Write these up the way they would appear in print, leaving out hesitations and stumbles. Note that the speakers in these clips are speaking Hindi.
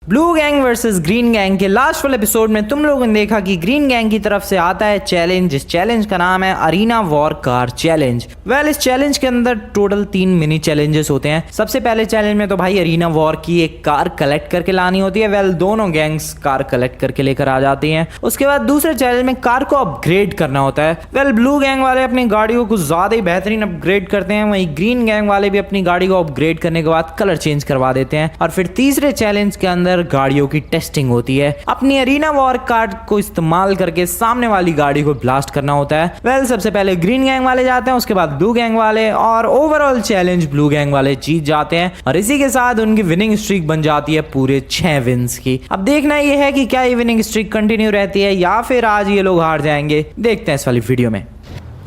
Blue gang versus green gang के लास्ट वाले एपिसोड में तुम लोगों ने देखा कि ग्रीन गैंग की तरफ से आता है चैलेंज। इस चैलेंज का नाम है अरीना वॉर कार चैलेंज। इस चैलेंज के अंदर टोटल 3 मिनी चैलेंजेस होते हैं। सबसे पहले चैलेंज में तो भाई अरीना वॉर की एक कार कलेक्ट करके लानी होती है। दोनों गैंग्स कार कलेक्ट करके लेकर आ जाती हैं। उसके बाद दूसरे चैलेंज में कार को अपग्रेड करना होता है। ब्लू गैंग वाले अपनी गाड़ियों को ज्यादा ही बेहतरीन अपग्रेड करते हैं, वहीं ग्रीन गैंग वाले भी अपनी गाड़ी को अपग्रेड करने के बाद कलर चेंज करवा देते हैं। और फिर तीसरे चैलेंज के अंदर गाड़ियों की टेस्टिंग होती है। अपनी अरीना वॉर कार्ड को इस्तेमाल करके सामने वाली गाड़ी को ब्लास्ट करना होता है। सबसे पहले ग्रीन गैंग वाले जाते हैं, उसके बाद ब्लू गैंग वाले, और ओवरऑल चैलेंज ब्लू गैंग वाले जीत जाते हैं। और इसी के साथ उनकी विनिंग स्ट्रीक बन जाती है पूरे 6 विन्स की। अब देखना यह है कि क्या ये विनिंग स्ट्रीक कंटिन्यू रहती है या फिर आज ये लोग हार जाएंगे। देखते हैं इस वाली वीडियो में।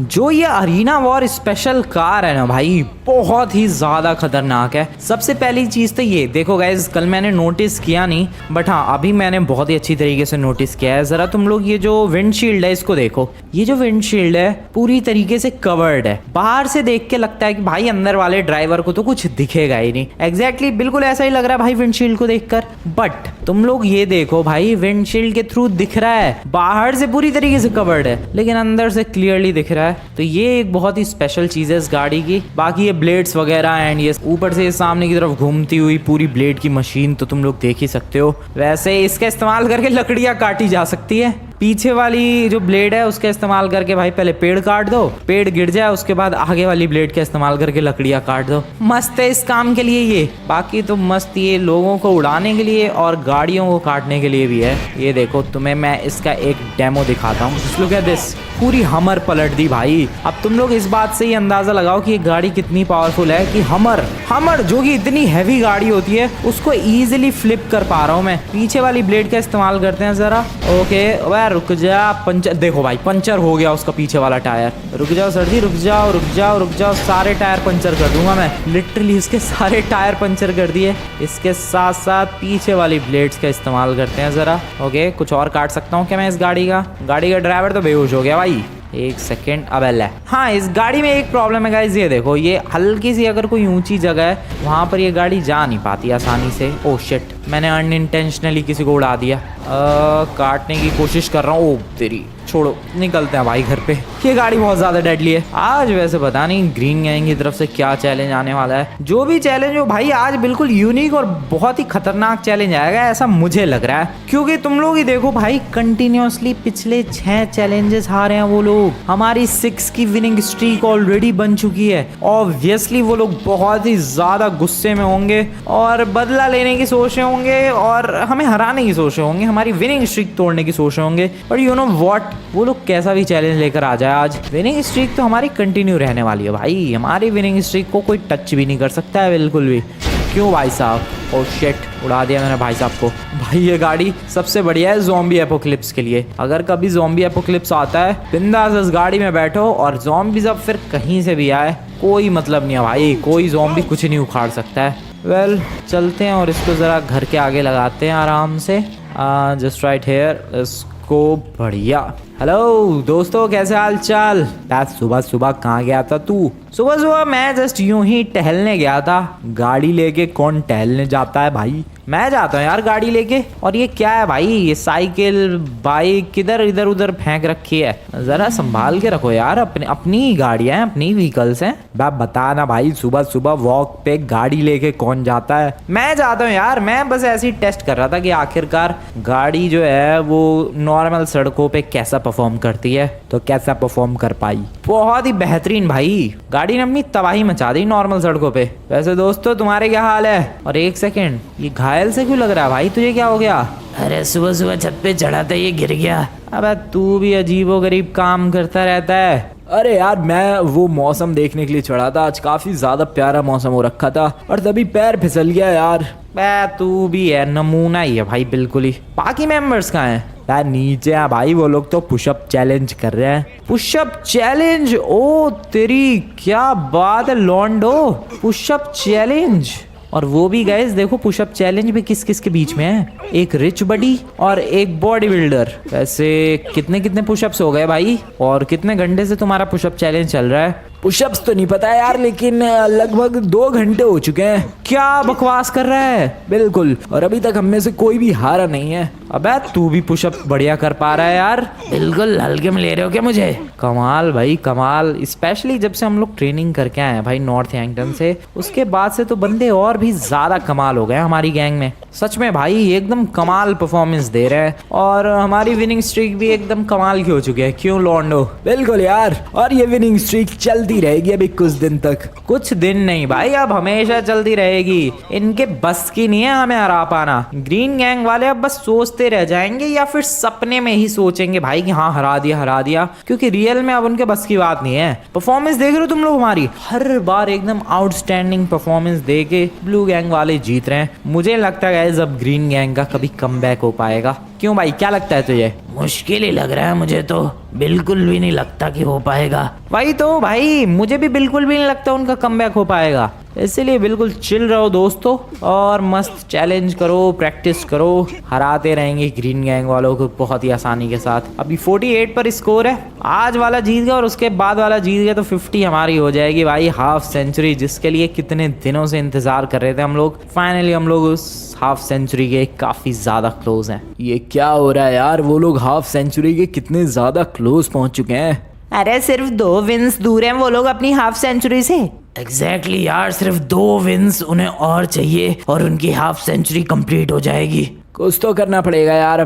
जो ये अरीना वॉर स्पेशल कार है ना भाई, बहुत ही ज़्यादा खतरनाक है। सबसे पहली चीज़ तो ये देखो गाइज, कल मैंने नोटिस किया नहीं, बट हाँ अभी मैंने बहुत ही अच्छी तरीके से नोटिस किया है। ज़रा तुम लोग ये जो विंडशील्ड है इसको देखो। ये जो विंडशील्ड है पूरी तरीके से कवर्ड है। बाहर से देख के लगता है कि भाई अंदर वाले ड्राइवर को तो कुछ दिखेगा ही नहीं। एग्जैक्टली बिल्कुल ऐसा ही लग रहा है भाई विंडशील्ड को देखकर। बट तुम लोग ये देखो भाई, विंडशील्ड के थ्रू दिख रहा है, बाहर से पूरी तरीके से कवर्ड है लेकिन अंदर से क्लियरली दिख रहा है। तो ये एक बहुत ही स्पेशल चीज है इस गाड़ी की। बाकी ये ब्लेड्स वगैरह एंड ये ऊपर से सामने की तरफ घूमती हुई पूरी ब्लेड की मशीन तो तुम लोग देख ही सकते हो। वैसे इसका इस्तेमाल करके लकड़ियां काटी जा सकती है। पीछे वाली जो ब्लेड है उसका इस्तेमाल करके भाई पहले पेड़ काट दो, पेड़ गिर जाए उसके बाद आगे वाली ब्लेड का इस्तेमाल करके लकड़ियां काट दो। मस्त है इस काम के लिए ये। बाकी तो मस्त ये लोगों को उड़ाने के लिए और गाड़ियों को काटने के लिए भी है। ये देखो तुम्हें मैं इसका एक डेमो दिखाता हूँ। लुक एट दिस, पूरी हमर पलट दी भाई। अब तुम लोग इस बात से ही अंदाजा लगाओ कि ये गाड़ी कितनी पावरफुल है कि हमर जो कि इतनी हैवी गाड़ी होती है उसको इजीली फ्लिप कर पा रहा हूँ मैं। पीछे वाली ब्लेड का इस्तेमाल करते हैं जरा। ओके वह रुक जा, पंचर देखो भाई, पंचर हो गया उसका पीछे वाला टायर। रुक जाओ सर जी, रुक जाओ रुक जाओ रुक जाओ, सारे टायर पंचर कर दूंगा मैं। लिटरली इसके सारे टायर पंचर कर दिए। इसके साथ साथ पीछे वाली ब्लेड्स का इस्तेमाल करते हैं जरा। ओके कुछ और काट सकता हूँ क्या मैं इस गाड़ी का? गाड़ी का ड्राइवर तो बेहोश हो गया भाई। एक सेकेंड, अब हाँ इस गाड़ी में एक प्रॉब्लम है गाइस। ये देखो, ये हल्की सी अगर कोई ऊंची जगह है वहां पर ये गाड़ी जा नहीं पाती आसानी से। ओह शिट, मैंने अनइंटेंशनली किसी को उड़ा दिया। काटने की कोशिश कर रहा हूँ। ओ तेरी, छोड़ो निकलते हैं भाई घर पे। ये गाड़ी बहुत ज्यादा डेडली है। आज वैसे पता नहीं ग्रीन गैंग की तरफ से क्या चैलेंज आने वाला है। जो भी चैलेंज हो भाई आज बिल्कुल यूनिक और बहुत ही खतरनाक चैलेंज आएगा ऐसा मुझे लग रहा है। क्योंकि तुम लोग ही देखो भाई, कंटिन्यूअसली पिछले 6 चैलेंजेस हारे हैं वो लोग। हमारी 6 की विनिंग स्ट्रीक ऑलरेडी बन चुकी है। ऑब्वियसली वो लोग बहुत ही ज्यादा गुस्से में होंगे और बदला लेने की सोच रहे होंगे और हमें हराने की सोच रहे होंगे, हमारी विनिंग स्ट्रीक तोड़ने की सोच रहे होंगे। और यू नो व्हाट, वो लोग कैसा भी चैलेंज लेकर आ जाए, आज विनिंग स्ट्रीक तो हमारी कंटिन्यू रहने वाली है भाई। हमारी विनिंग स्ट्रीक को कोई टच भी नहीं कर सकता है बिल्कुल भी। क्यों भाई साहब? ओह शिट, उड़ा दिया मैंने भाई साहब को। भाई ये गाड़ी सबसे बढ़िया है ज़ॉम्बी एपोक्लिप्स के लिए। अगर कभी ज़ॉम्बी एपोक्लिप्स आता है, बिंदास इस गाड़ी में बैठो और ज़ॉम्बी जब फिर कहीं से भी आए कोई मतलब नहीं है भाई, कोई ज़ॉम्बी कुछ नहीं उखाड़ सकता है। चलते हैं और इसको ज़रा घर के आगे लगाते हैं आराम से। जस्ट राइट हेयर, इसको बढ़िया। हेलो दोस्तों, कैसे हाल चाल? सुबह सुबह कहाँ गया था तू? सुबह सुबह मैं जस्ट यूं ही टहलने गया था। गाड़ी लेके कौन टहलने जाता है भाई? मैं जाता हूँ यार गाड़ी लेके। और ये क्या है भाई, ये साइकिल बाइक किधर इधर उधर फेंक रखी है? जरा संभाल के रखो यार, अपनी ही गाड़ियाँ हैं, अपनी व्हीकल्स हैं। बता ना भाई, सुबह सुबह वॉक पे गाड़ी लेके कौन जाता है? मैं जाता हूँ यार, मैं बस ऐसे ही टेस्ट कर रहा था कि आखिरकार गाड़ी जो है वो नॉर्मल सड़कों पे कैसा परफॉर्म करती है। तो कैसा परफॉर्म कर पाई? बहुत ही बेहतरीन भाई। गाड़ी ने अपनी तबाही मचा दी नॉर्मल सड़कों पे। वैसे दोस्तों तुम्हारे क्या हाल है? और एक सेकेंड, ये घायल से क्यों लग रहा है भाई? तुझे क्या हो गया? अरे सुबह सुबह छत पे चढ़ा था, ये गिर गया। अबे तू भी अजीबोगरीब काम करता रहता है। अरे यार मैं वो मौसम देखने के लिए चढ़ा था, आज काफी ज्यादा प्यारा मौसम हो रखा था और तभी पैर फिसल गया यार। तू भी है, नमूना ही है भाई बिल्कुल ही। बाकी मेंबर्स कहाँ हैं? यार नीचे है भाई, वो लोग तो पुशअप चैलेंज कर रहे हैं। Pushup challenge? ओ तेरी, क्या बात है लॉन्डो, पुशअप चैलेंज। और वो भी गाइस देखो, पुशअप चैलेंज भी किस किस के बीच में है? एक रिच बडी और एक बॉडी बिल्डर। वैसे कितने कितने पुशअप्स हो गए भाई? और कितने घंटे से तुम्हारा पुशअप चैलेंज चल रहा है? पुशअप्स तो नहीं पता यार, लेकिन लगभग 2 घंटे हो चुके हैं। क्या बकवास कर रहा है? बिल्कुल, और अभी तक हम में से कोई भी हारा नहीं है। अबे तू भी पुशअप बढ़िया कर पा रहा है यार। बिल्कुल हल्के में ले रहे हो क्या मुझे? कमाल भाई कमाल, स्पेशली जब से हम लोग ट्रेनिंग करके आए हैं भाई नॉर्थ हैंगटन से, उसके बाद से तो बंदे और भी ज्यादा कमाल हो गए हमारी गैंग में। सच में भाई एकदम कमाल परफॉर्मेंस दे रहे हैं और हमारी विनिंग स्ट्रीक भी एकदम कमाल की हो चुकी है। क्यों लॉन्डो? बिल्कुल यार, और ये विनिंग स्ट्रीक चलती रहेगी अभी कुछ दिन तक। कुछ दिन नहीं भाई, अब हमेशा चलती रहेगी। इनके बस की नहीं है हमें हरा पाना। ग्रीन गैंग वाले अब बस सोचते रह जाएंगे या फिर सपने में ही सोचेंगे भाई कि हाँ हरा दिया, क्योंकि रियल में अब उनके बस की बात नहीं है। परफॉर्मेंस देख रहे हो तुम लोग हमारी, हर बार एकदम आउटस्टैंडिंग परफॉर्मेंस दे के ब्लू गैंग वाले जीत रहे हैं। मुझे लगता है गाइस अब ग्रीन गैंग का कभी कमबैक हो पाएगा। क्यों भाई, क्या लगता है तुझे? मुश्किल ही लग रहा है मुझे तो, बिल्कुल भी नहीं लगता कि हो पाएगा। वही तो भाई, मुझे भी बिल्कुल भी नहीं लगता उनका कमबैक हो पाएगा। इसीलिए बिल्कुल चिल रहो दोस्तों और मस्त चैलेंज करो, प्रैक्टिस करो। हराते रहेंगे ग्रीन गैंग वालों को बहुत ही आसानी के साथ। अभी 48 पर स्कोर है। आज वाला जीत गया और उसके बाद वाला जीत गया तो 50 हमारी हो जाएगी भाई, हाफ सेंचुरी, जिसके लिए कितने दिनों से इंतजार कर रहे थे हम लोग। फाइनली हम लोग उस हाफ सेंचुरी के काफी ज्यादा क्लोज हैं। ये क्या हो रहा है यार, वो लोग हाफ सेंचुरी के कितने ज्यादा क्लोज पहुंच चुके हैं। अरे सिर्फ 2 विंस दूर हैं वो लोग अपनी हाफ सेंचुरी से। एग्जैक्टली यार, सिर्फ 2 विंस उन्हें और चाहिए और उनकी हाफ सेंचुरी कंप्लीट हो जाएगी। कुछ तो करना पड़ेगा यार,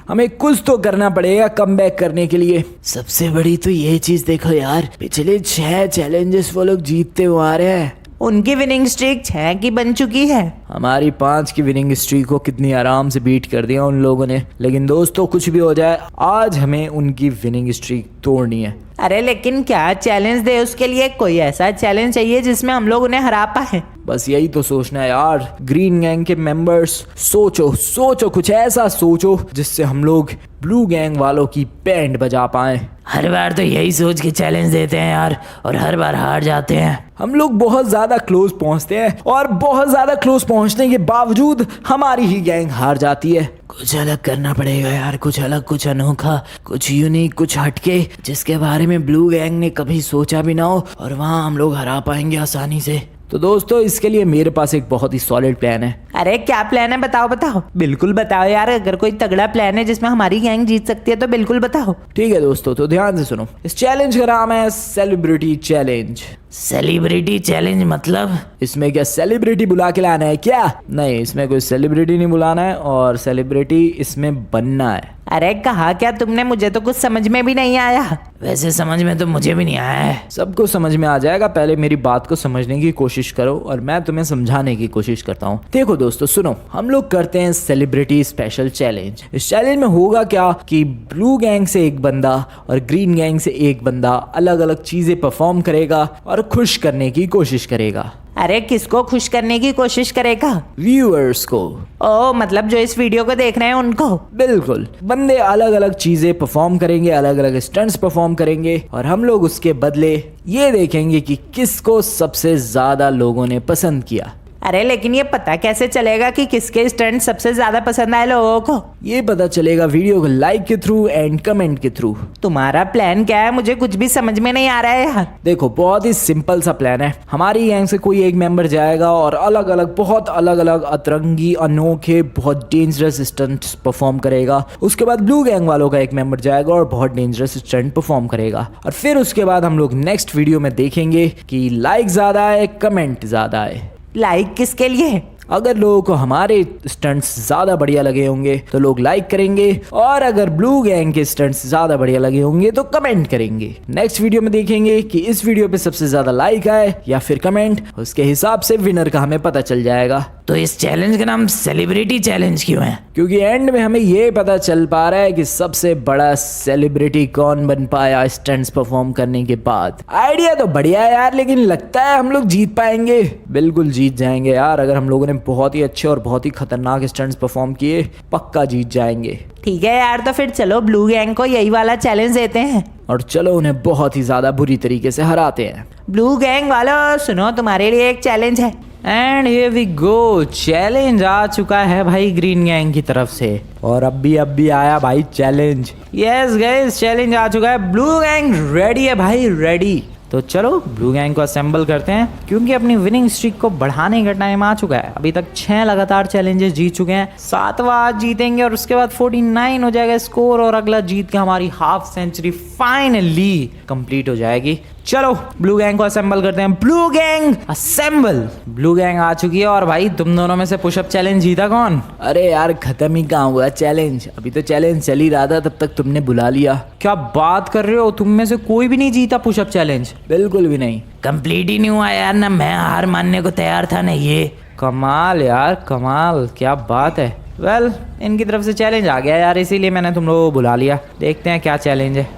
हमें कुछ तो करना पड़ेगा कमबैक करने के लिए। सबसे बड़ी तो ये चीज देखो यार, पिछले 6 चैलेंजेस वो लोग जीतते हुए आ रहे हैं। उनकी विनिंग स्ट्रीक 6 की बन चुकी है। हमारी 5 की विनिंग स्ट्रीक को कितनी आराम से बीट कर दिया उन लोगों ने। लेकिन दोस्तों कुछ भी हो जाए, आज हमें उनकी विनिंग स्ट्रीक तोड़नी है। अरे लेकिन क्या चैलेंज दे उसके लिए? कोई ऐसा चैलेंज चाहिए जिसमें हम लोग उन्हें हरा पाए। बस यही तो सोचना है यार। ग्रीन गैंग के मेंबर्स सोचो कुछ ऐसा सोचो जिससे हम लोग ब्लू गैंग वालों की बैंड बजा पाए। हर बार तो यही सोच के चैलेंज देते हैं यार और हर बार हार जाते हैं। हम लोग बहुत ज्यादा क्लोज पहुंचते हैं और बहुत ज्यादा क्लोज पहुंचने के बावजूद हमारी ही गैंग हार जाती है। कुछ अलग करना पड़ेगा यार, कुछ अलग, कुछ अनोखा, कुछ यूनिक, कुछ हटके, जिसके बारे में ब्लू गैंग ने कभी सोचा भी ना हो और वहाँ हम लोग हरा पाएंगे आसानी से। तो दोस्तों इसके लिए मेरे पास एक बहुत ही सॉलिड प्लान है। अरे क्या प्लान है? बताओ। बिल्कुल बताओ यार, अगर कोई तगड़ा प्लान है जिसमें हमारी गैंग जीत सकती है तो बिल्कुल बताओ। ठीक है दोस्तों, तो ध्यान से सुनो। इस चैलेंज का नाम है सेलिब्रिटी चैलेंज। सेलिब्रिटी चैलेंज मतलब? इसमें क्या सेलिब्रिटी बुला के लाना है क्या? नहीं, इसमें कोई सेलिब्रिटी नहीं बुलाना है और सेलिब्रिटी इसमें बनना है। अरे कहा क्या तुमने? मुझे तो कुछ समझ में भी नहीं आया। वैसे समझ में तो मुझे भी नहीं आया है। सबको समझ में आ जाएगा, पहले मेरी बात को समझने की कोशिश करो और मैं तुम्हें समझाने की कोशिश करता हूँ। देखो दोस्तों सुनो, हम लोग करते हैं सेलिब्रिटी स्पेशल चैलेंज। इस चैलेंज में होगा क्या कि ब्लू गैंग से एक बंदा और ग्रीन गैंग से एक बंदा अलग अलग चीजें परफॉर्म करेगा और खुश करने की कोशिश करेगा। अरे किसको खुश करने की कोशिश करेगा? व्यूअर्स को। ओ मतलब जो इस वीडियो को देख रहे हैं उनको? बिल्कुल। बंदे अलग अलग चीजें परफॉर्म करेंगे, अलग अलग स्टंट्स परफॉर्म करेंगे और हम लोग उसके बदले ये देखेंगे कि किसको सबसे ज्यादा लोगों ने पसंद किया। अरे लेकिन ये पता कैसे चलेगा कि किसके स्टंट सबसे ज्यादा पसंद आए लोगों को? ये पता चलेगा वीडियो को लाइक के थ्रू एंड कमेंट के थ्रू। तुम्हारा प्लान क्या है? मुझे कुछ भी समझ में नहीं आ रहा है यार। देखो बहुत ही सिंपल सा प्लान है। हमारी गैंग से कोई एक मेंबर जाएगा और अलग अलग बहुत अलग अलग अतरंगी, अनोखे, बहुत डेंजरस स्टंट्स परफॉर्म करेगा। उसके बाद ब्लू गैंग वालों का एक मेंबर जाएगा और बहुत डेंजरस स्टंट परफॉर्म करेगा। और फिर उसके बाद हम लोग नेक्स्ट वीडियो में देखेंगे कि लाइक ज्यादा आए, कमेंट ज्यादा आए। लाइक किसके लिए? अगर लोगों को हमारे स्टंट्स ज्यादा बढ़िया लगे होंगे तो लोग लाइक करेंगे और अगर ब्लू गैंग के स्टंट्स ज्यादा बढ़िया लगे होंगे तो कमेंट करेंगे। नेक्स्ट वीडियो में देखेंगे कि इस वीडियो पे सबसे ज्यादा लाइक आए या फिर कमेंट, उसके हिसाब से विनर का हमें पता चल जाएगा। तो इस चैलेंज का नाम सेलिब्रिटी चैलेंज क्यों है? क्योंकि एंड में हमें ये पता चल पा रहा है कि सबसे बड़ा सेलिब्रिटी कौन बन पाया स्टंट्स परफॉर्म करने के बाद। आइडिया तो बढ़िया है यार, लेकिन लगता है हम लोग जीत पाएंगे। बिल्कुल जीत जाएंगे यार, अगर हम लोगों ने बहुत ही अच्छे और बहुत ही खतरनाक स्टंट्स परफॉर्म किए, पक्का जीत जाएंगे। ठीक है यार, तो फिर चलो ब्लू गैंग को यही वाला चैलेंज देते हैं और चलो उन्हें बहुत ही ज्यादा बुरी तरीके से हराते हैं। ब्लू गैंग वालों सुनो, तुम्हारे लिए एक चैलेंज है। And here we go, challenge आ चुका है भाई ग्रीन गैंग की तरफ से और अब भी आया भाई चैलेंज। यस गाइस, चैलेंज आ चुका है। ब्लू गैंग रेडी है भाई, रेडी। तो चलो ब्लू गैंग को असेंबल करते हैं, क्योंकि अपनी विनिंग स्ट्रीक को बढ़ाने का टाइम आ चुका है। अभी तक 6 लगातार चैलेंजेस जीत चुके हैं, 7वां आज जीतेंगे और उसके बाद 49 हो जाएगा स्कोर और अगला जीत के हमारी हाफ सेंचुरी फाइनली कंप्लीट हो जाएगी। चलो ब्लू गैंग को असेंबल करते हैं। Blue gang assemble. Blue gang आ चुकी है और भाई तुम दोनों में से पुशअप चैलेंज जीता कौन? अरे यार खत्म ही कहाँ हुआ चैलेंज, अभी तो चैलेंज चल ही रहा था तब तक तुमने बुला लिया। क्या बात कर रहे हो, तुम में से कोई भी नहीं जीता पुशअप चैलेंज? बिल्कुल भी नहीं, कंप्लीट ही नहीं हुआ यार, ना मैं हार मानने को तैयार था ना ये। कमाल यार कमाल, क्या बात है। वेल इनकी तरफ से चैलेंज आ गया यार, इसीलिए मैंने तुम लोगों को बुला लिया। देखते हैं क्या चैलेंज है।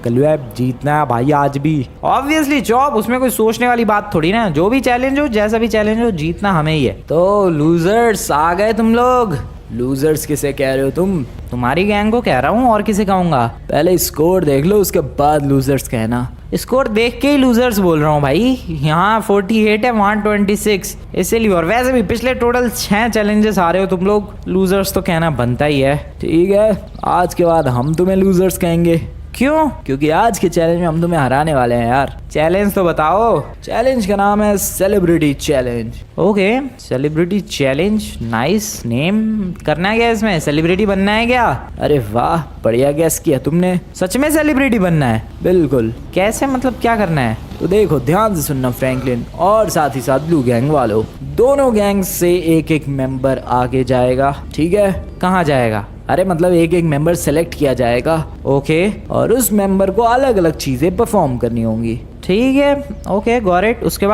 कलुआ जीतना है भाई आज भी। ऑब्वियसली चॉप, उसमें कोई सोचने वाली बात थोड़ी ना, जो भी चैलेंज हो जैसा भी चैलेंज हो जीतना हमें ही है। तो लूजर्स आ गए तुम लोग। लूजर्स किसे कह रहे हो तुम? तुम्हारी गैंग को कह रहा हूँ, और किसे कहूँगा? पहले स्कोर देख लो उसके बाद लूजर्स कहना। स्कोर देख के ही लूजर्स बोल रहा हूँ भाई। यहाँ 48 है, वहाँ 26, इसीलिए। और वैसे भी पिछले टोटल 6 चैलेंजेस आ रहे हो तुम लोग, लूजर्स तो कहना बनता ही है। ठीक है, आज के बाद हम तुम्हें लूजर्स कहेंगे। क्यों? क्योंकि आज के चैलेंज में हम तुम्हें हराने वाले हैं यार। चैलेंज तो बताओ। चैलेंज का नाम है celebrity challenge. Okay, celebrity challenge, nice name. करना है क्या इसमें? सेलिब्रिटी बनना है क्या? अरे वाह, बढ़िया गैस किया तुमने। सच में सेलिब्रिटी बनना है? बिल्कुल। कैसे, मतलब क्या करना है? तो देखो ध्यान से सुनना फ्रैंकलिन और साथ ही साथ ब्लू गैंग वालों, दोनों गैंग से एक एक मेंबर आगे जाएगा। ठीक है? कहाँ जाएगा? अरे मतलब एक एक मेंबर सेलेक्ट किया जाएगा। ओके। और उस मेंबर को अलग अलग चीजें परफॉर्म करनी होंगी। ठीक है, ओके गॉट इट। उसके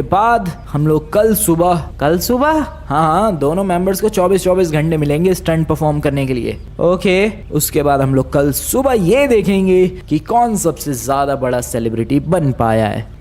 बाद हम लोग कल सुबह हाँ, दोनों मेंबर्स को 24-24 घंटे मिलेंगे स्टंट परफॉर्म करने के लिए। ओके। उसके बाद हम लोग कल सुबह ये देखेंगे कि कौन सबसे ज्यादा बड़ा सेलिब्रिटी बन पाया है।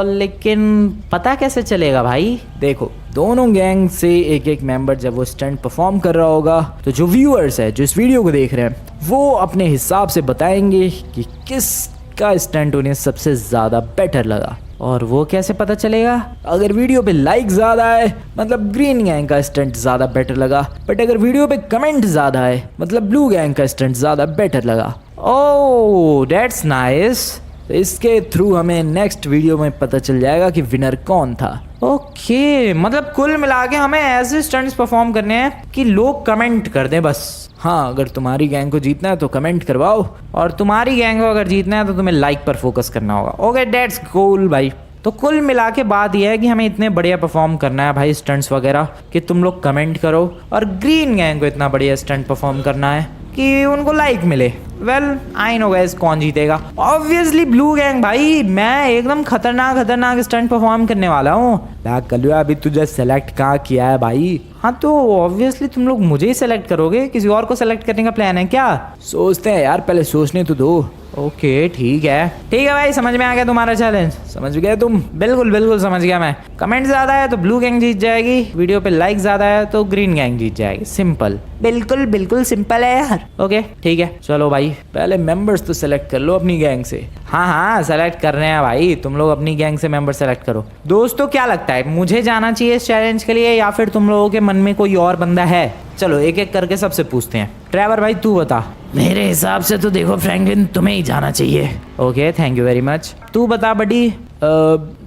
लेकिन पता कैसे चलेगा भाई? देखो, दोनों गैंग से एक एक मेंबर जब वो स्टंट परफॉर्म कर रहा होगा तो जो व्यूअर्स है, जो इस वीडियो को देख रहे हैं, वो अपने हिसाब से बताएंगे कि किसका स्टंट उन्हें सबसे ज्यादा बेटर लगा। और वो कैसे पता चलेगा? अगर वीडियो पे लाइक ज्यादा है मतलब ग्रीन गैंग का स्टंट ज्यादा बेटर लगा, बट अगर वीडियो पे कमेंट ज्यादा है मतलब ब्लू गैंग का स्टंट ज्यादा बेटर लगा। Oh that's nice. तो इसके थ्रू हमें नेक्स्ट वीडियो में पता चल जाएगा कि विनर कौन था। ओके, मतलब कुल मिला के हमें ऐसे स्टंट्स परफॉर्म करने हैं कि लोग कमेंट कर दें बस। हाँ, अगर तुम्हारी गैंग को जीतना है तो कमेंट करवाओ, और तुम्हारी गैंग को अगर जीतना है तो तुम्हें लाइक पर फोकस करना होगा। ओके दैट्स कूल भाई। तो कुल मिला के बात यह है कि हमें इतने बढ़िया परफॉर्म करना है भाई स्टंट्स वगैरह कि तुम लोग कमेंट करो, और ग्रीन गैंग को इतना बढ़िया स्टंट परफॉर्म करना है कि उनको लाइक मिले। वेल आई नो गाइस कौन जीतेगा। ऑब्वियसली ब्लू गैंग भाई, मैं एकदम खतरनाक स्टंट परफॉर्म करने वाला हूँ। कलुआ अभी तुझे सेलेक्ट कहाँ किया है भाई? हाँ तो ऑब्वियसली तुम लोग मुझे ही सेलेक्ट करोगे, किसी और को सेलेक्ट करने का प्लान है क्या? सोचते हैं यार, पहले सोचने तो दो। ओके ठीक है भाई, समझ में आ गया तुम्हारा चैलेंज? समझ गए तुम? बिल्कुल समझ गया मैं। कमेंट ज्यादा है तो ब्लू गैंग जीत जाएगी, वीडियो पे लाइक ज्यादा है तो ग्रीन गैंग जीत जाएगी। सिंपल, बिल्कुल सिंपल है यार। ओके ठीक है, चलो भाई पहले मेंबर्स तो सेलेक्ट कर लो अपनी गैंग से। हाँ सेलेक्ट कर रहे हैं भाई, तुम लोग अपनी गैंग से मेंबर सेलेक्ट करो। दोस्तों क्या लगता है, मुझे जाना चाहिए इस चैलेंज के लिए या फिर तुम लोगों के मन में कोई और बंदा है? चलो एक एक करके सबसे पूछते हैं। ट्रेवर भाई तू बता। मेरे हिसाब से तो देखो फ्रैंकलिन, तुम्हें ही जाना चाहिए। Okay thank you very much. तू बता बडी।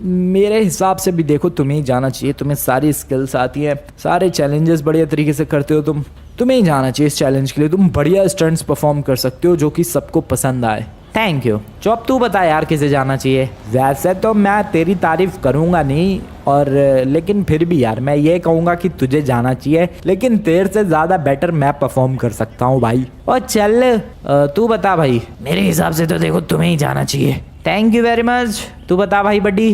मेरे हिसाब से भी देखो तुम्हें ही जाना चाहिए, तुम्हें सारी स्किल्स आती हैं, सारे चैलेंजेस बढ़िया तरीके से करते हो तुम्हें ही जाना चाहिए इस चैलेंज के लिए। तुम बढ़िया स्टंट्स परफॉर्म कर सकते हो जो कि सबको पसंद आए। Thank you. चौप तू बता यार किसे जाना चाहिए? वैसे तो मैं तेरी तारीफ करूंगा नहीं, और लेकिन फिर भी यार मैं ये कहूंगा कि तुझे जाना चाहिए, लेकिन तेरे से ज्यादा बेटर मैं परफॉर्म कर सकता हूँ भाई। और चल तू बता भाई। मेरे हिसाब से तो देखो तुम्हें ही जाना चाहिए। Thank you very much. तू बता भाई बड्डी।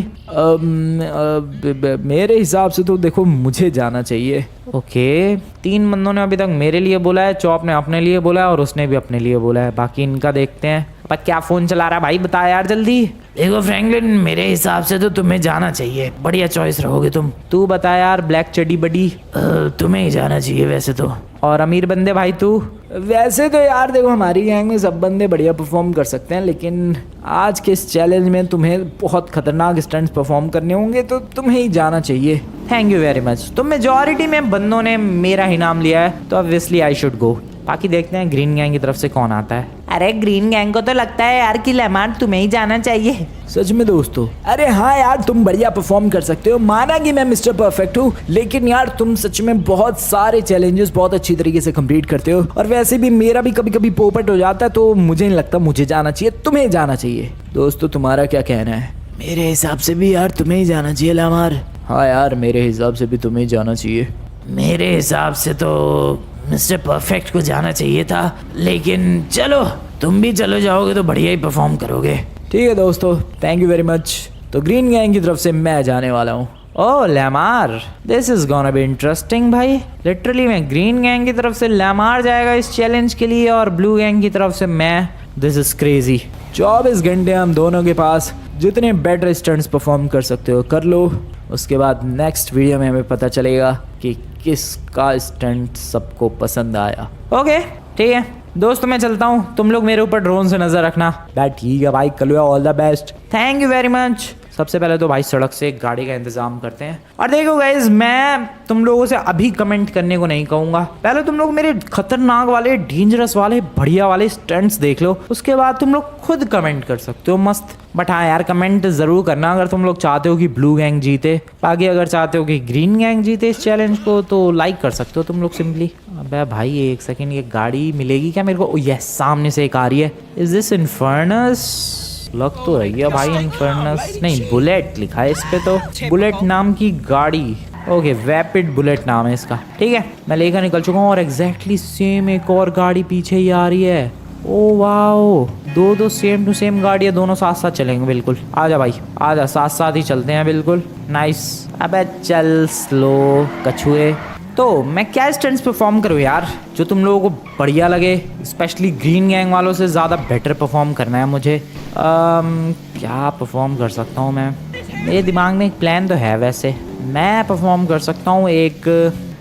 मेरे हिसाब से तो देखो मुझे जाना चाहिए। ओके 3 बंदों ने अभी तक मेरे लिए बोला है, चॉप ने अपने लिए बोला है और उसने भी अपने लिए बोला है। बाकी इनका देखते हैं। पर क्या फोन चला रहा है भाई, बता यार जल्दी। देखो फ्रैंकलिन, मेरे हिसाब से तो तुम्हें जाना चाहिए, बढ़िया चॉइस रहोगे तुम। तू बता यार ब्लैक चडी बडी। तुम्हें ही जाना चाहिए वैसे तो। और अमीर बंदे भाई तू? वैसे तो यार देखो हमारी गैंग में सब बंदे बढ़िया परफॉर्म कर सकते हैं, लेकिन आज के इस चैलेंज में तुम्हें बहुत खतरनाक स्टंट्स परफॉर्म करने होंगे, तो तुम्हें ही जाना चाहिए। Thank you very much. तो मेजॉरिटी में बंदों ने मेरा ही नाम लिया है तो ऑब्वियसली आई शुड गो। बाकी देखते हैं ग्रीन गैंग की तरफ से कौन आता है। अरे ग्रीन गैंग को तो लगता है यार कि लेमार तुम्हें ही जाना चाहिए। सच में दोस्तों? अरे हाँ यार, तुम बढ़िया परफॉर्म कर सकते हो, माना कि मैं मिस्टर परफेक्ट हूँ, लेकिन यार तुम सच में बहुत सारे चैलेंजेस बहुत अच्छी तरीके से कंप्लीट करते हो। और वैसे भी मेरा भी कभी कभी पोपट हो जाता है, तो मुझे नहीं लगता मुझे जाना चाहिए, तुम्हें जाना चाहिए। दोस्तों तुम्हारा क्या कहना है? मेरे हिसाब से भी यार तुम्हें ही जाना चाहिए लेमार। हाँ यार, मेरे हिसाब से भी तुम्हें ही जाना चाहिए। मेरे हिसाब से तो मिस्टर परफेक्ट को जाना चाहिए था, लेकिन चलो तुम भी चलो जाओगे तो बढ़िया ही परफॉर्म करोगे। ठीक है दोस्तों, थैंक यू वेरी मच। तो ग्रीन गैंग की तरफ से मैं जाने वाला हूँ। Oh Lamar, this is gonna be interesting भाई। लिटरली मैं ग्रीन गैंग की तरफ से लेमार जाएगा इस चैलेंज के लिए और ब्लू गैंग की तरफ से मैं। This is crazy. 24 घंटे हम दोनों के पास, जितने बेटर स्टंट्स परफॉर्म कर सकते हो कर लो। उसके बाद नेक्स्ट वीडियो में हमें पता चलेगा कि किसका स्टंट सबको पसंद आया। ओके ठीक है दोस्तों, मैं चलता हूँ, तुम लोग मेरे ऊपर ड्रोन से नजर रखना। बैट ठीक है भाई, Kalua all the best. Thank you very much. सबसे पहले तो भाई सड़क से एक गाड़ी का इंतजाम करते हैं। और देखो गाइज, मैं तुम लोगों से अभी कमेंट करने को नहीं कहूँगा, पहले तुम लोग मेरे खतरनाक वाले, डेंजरस वाले, बढ़िया वाले स्टंट्स देख लो, उसके बाद तुम लोग खुद कमेंट कर सकते हो मस्त। बट हाँ यार, कमेंट ज़रूर करना अगर तुम लोग चाहते हो कि ब्लू गैंग जीते। बाकी अगर चाहते हो कि ग्रीन गैंग जीते इस चैलेंज को, तो लाइक कर सकते हो तुम लोग सिंपली। अबे भाई एक सेकेंड, ये गाड़ी मिलेगी क्या मेरे को? यस, सामने से एक आ रही है। Is this Infernus? लग तो रही है भाई इन्फर्नस, नहीं बुलेट लिखा है इस पे, तो बुलेट नाम की गाड़ी। ओके, वैपिड बुलेट नाम है इसका। ठीक है, मैं लेकर निकल चुका हूँ और एग्जैक्टली सेम एक और गाड़ी पीछे ही आ रही है। ओ वाओ, दो सेम टू सेम गाड़ी है, दोनों साथ साथ चलेंगे बिल्कुल। आजा भाई आजा, साथ साथ ही चलते हैं बिल्कुल। नाइस। अबे चल स्लो कछुए। तो मैं क्या स्टंट्स परफॉर्म करूँ यार जो तुम लोगों को बढ़िया लगे? स्पेशली ग्रीन गैंग वालों से ज़्यादा बेटर परफॉर्म करना है मुझे। क्या परफॉर्म कर सकता हूँ मैं? मेरे दिमाग में एक प्लान तो है वैसे। मैं परफॉर्म कर सकता हूँ एक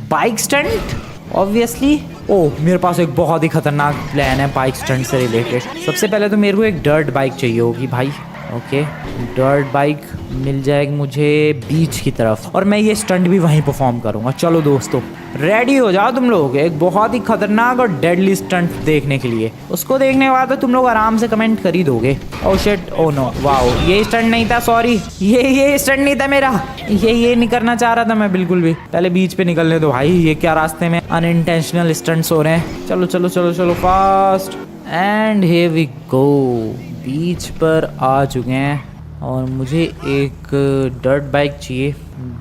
बाइक स्टंट ऑब्वियसली। ओह, मेरे पास एक बहुत ही खतरनाक प्लान है बाइक स्टंट से रिलेटेड। सबसे पहले तो मेरे को एक डर्ट बाइक चाहिए होगी भाई। ओके, डर्ट बाइक मिल जाएगी मुझे बीच की तरफ, और मैं ये स्टंट भी वहीं परफॉर्म करूँगा। चलो दोस्तों, रेडी हो जाओ तुम लोग एक बहुत ही खतरनाक और डेडली स्टंट देखने के लिए। उसको देखने के बाद तो तुम लोग आराम से कमेंट कर ही दोगे। Oh shit, oh no, wow, ये स्टंट नहीं था, सॉरी, ये स्टंट नहीं था मेरा। ये नहीं करना चाह रहा था मैं बिल्कुल भी। पहले बीच पे निकलने दो भाई, ये क्या रास्ते में अनइंटेंशनल स्टंट्स हो रहे हैं। चलो चलो चलो चलो fast, and here we go. Beach पर आ चुके हैं और मुझे एक डर्ट बाइक चाहिए।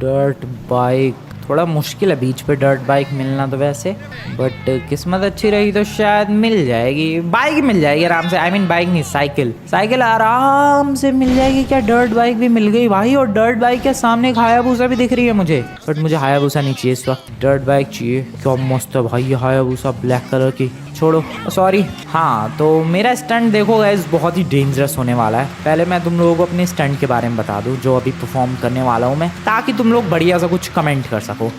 डर्ट बाइक थोड़ा मुश्किल है बीच पे डर्ट बाइक मिलना तो वैसे, बट किस्मत अच्छी रही तो शायद मिल जाएगी। बाइक मिल जाएगी आराम से, आई मीन बाइक नहीं, साइकिल आराम से मिल जाएगी। क्या डर्ट बाइक भी मिल गई भाई? और डर्ट बाइक के सामने एक हायाबुसा भी दिख रही है मुझे, बट मुझे हायाबुसा नहीं चाहिए इस वक्त, डर्ट बाइक चाहिए। क्या मस्त है भाई ये हायाबुसा, ब्लैक कलर की। छोड़ो, सॉरी। हाँ, तो मेरा स्टंट देखो गाइस बहुत ही डेंजरस होने वाला है। पहले मैं तुम लोगों को अपने स्टंट के बारे में बता दूं जो अभी परफॉर्म करने वाला हूँ मैं, ताकि तुम लोग बढ़िया सा कुछ कमेंट कर सको।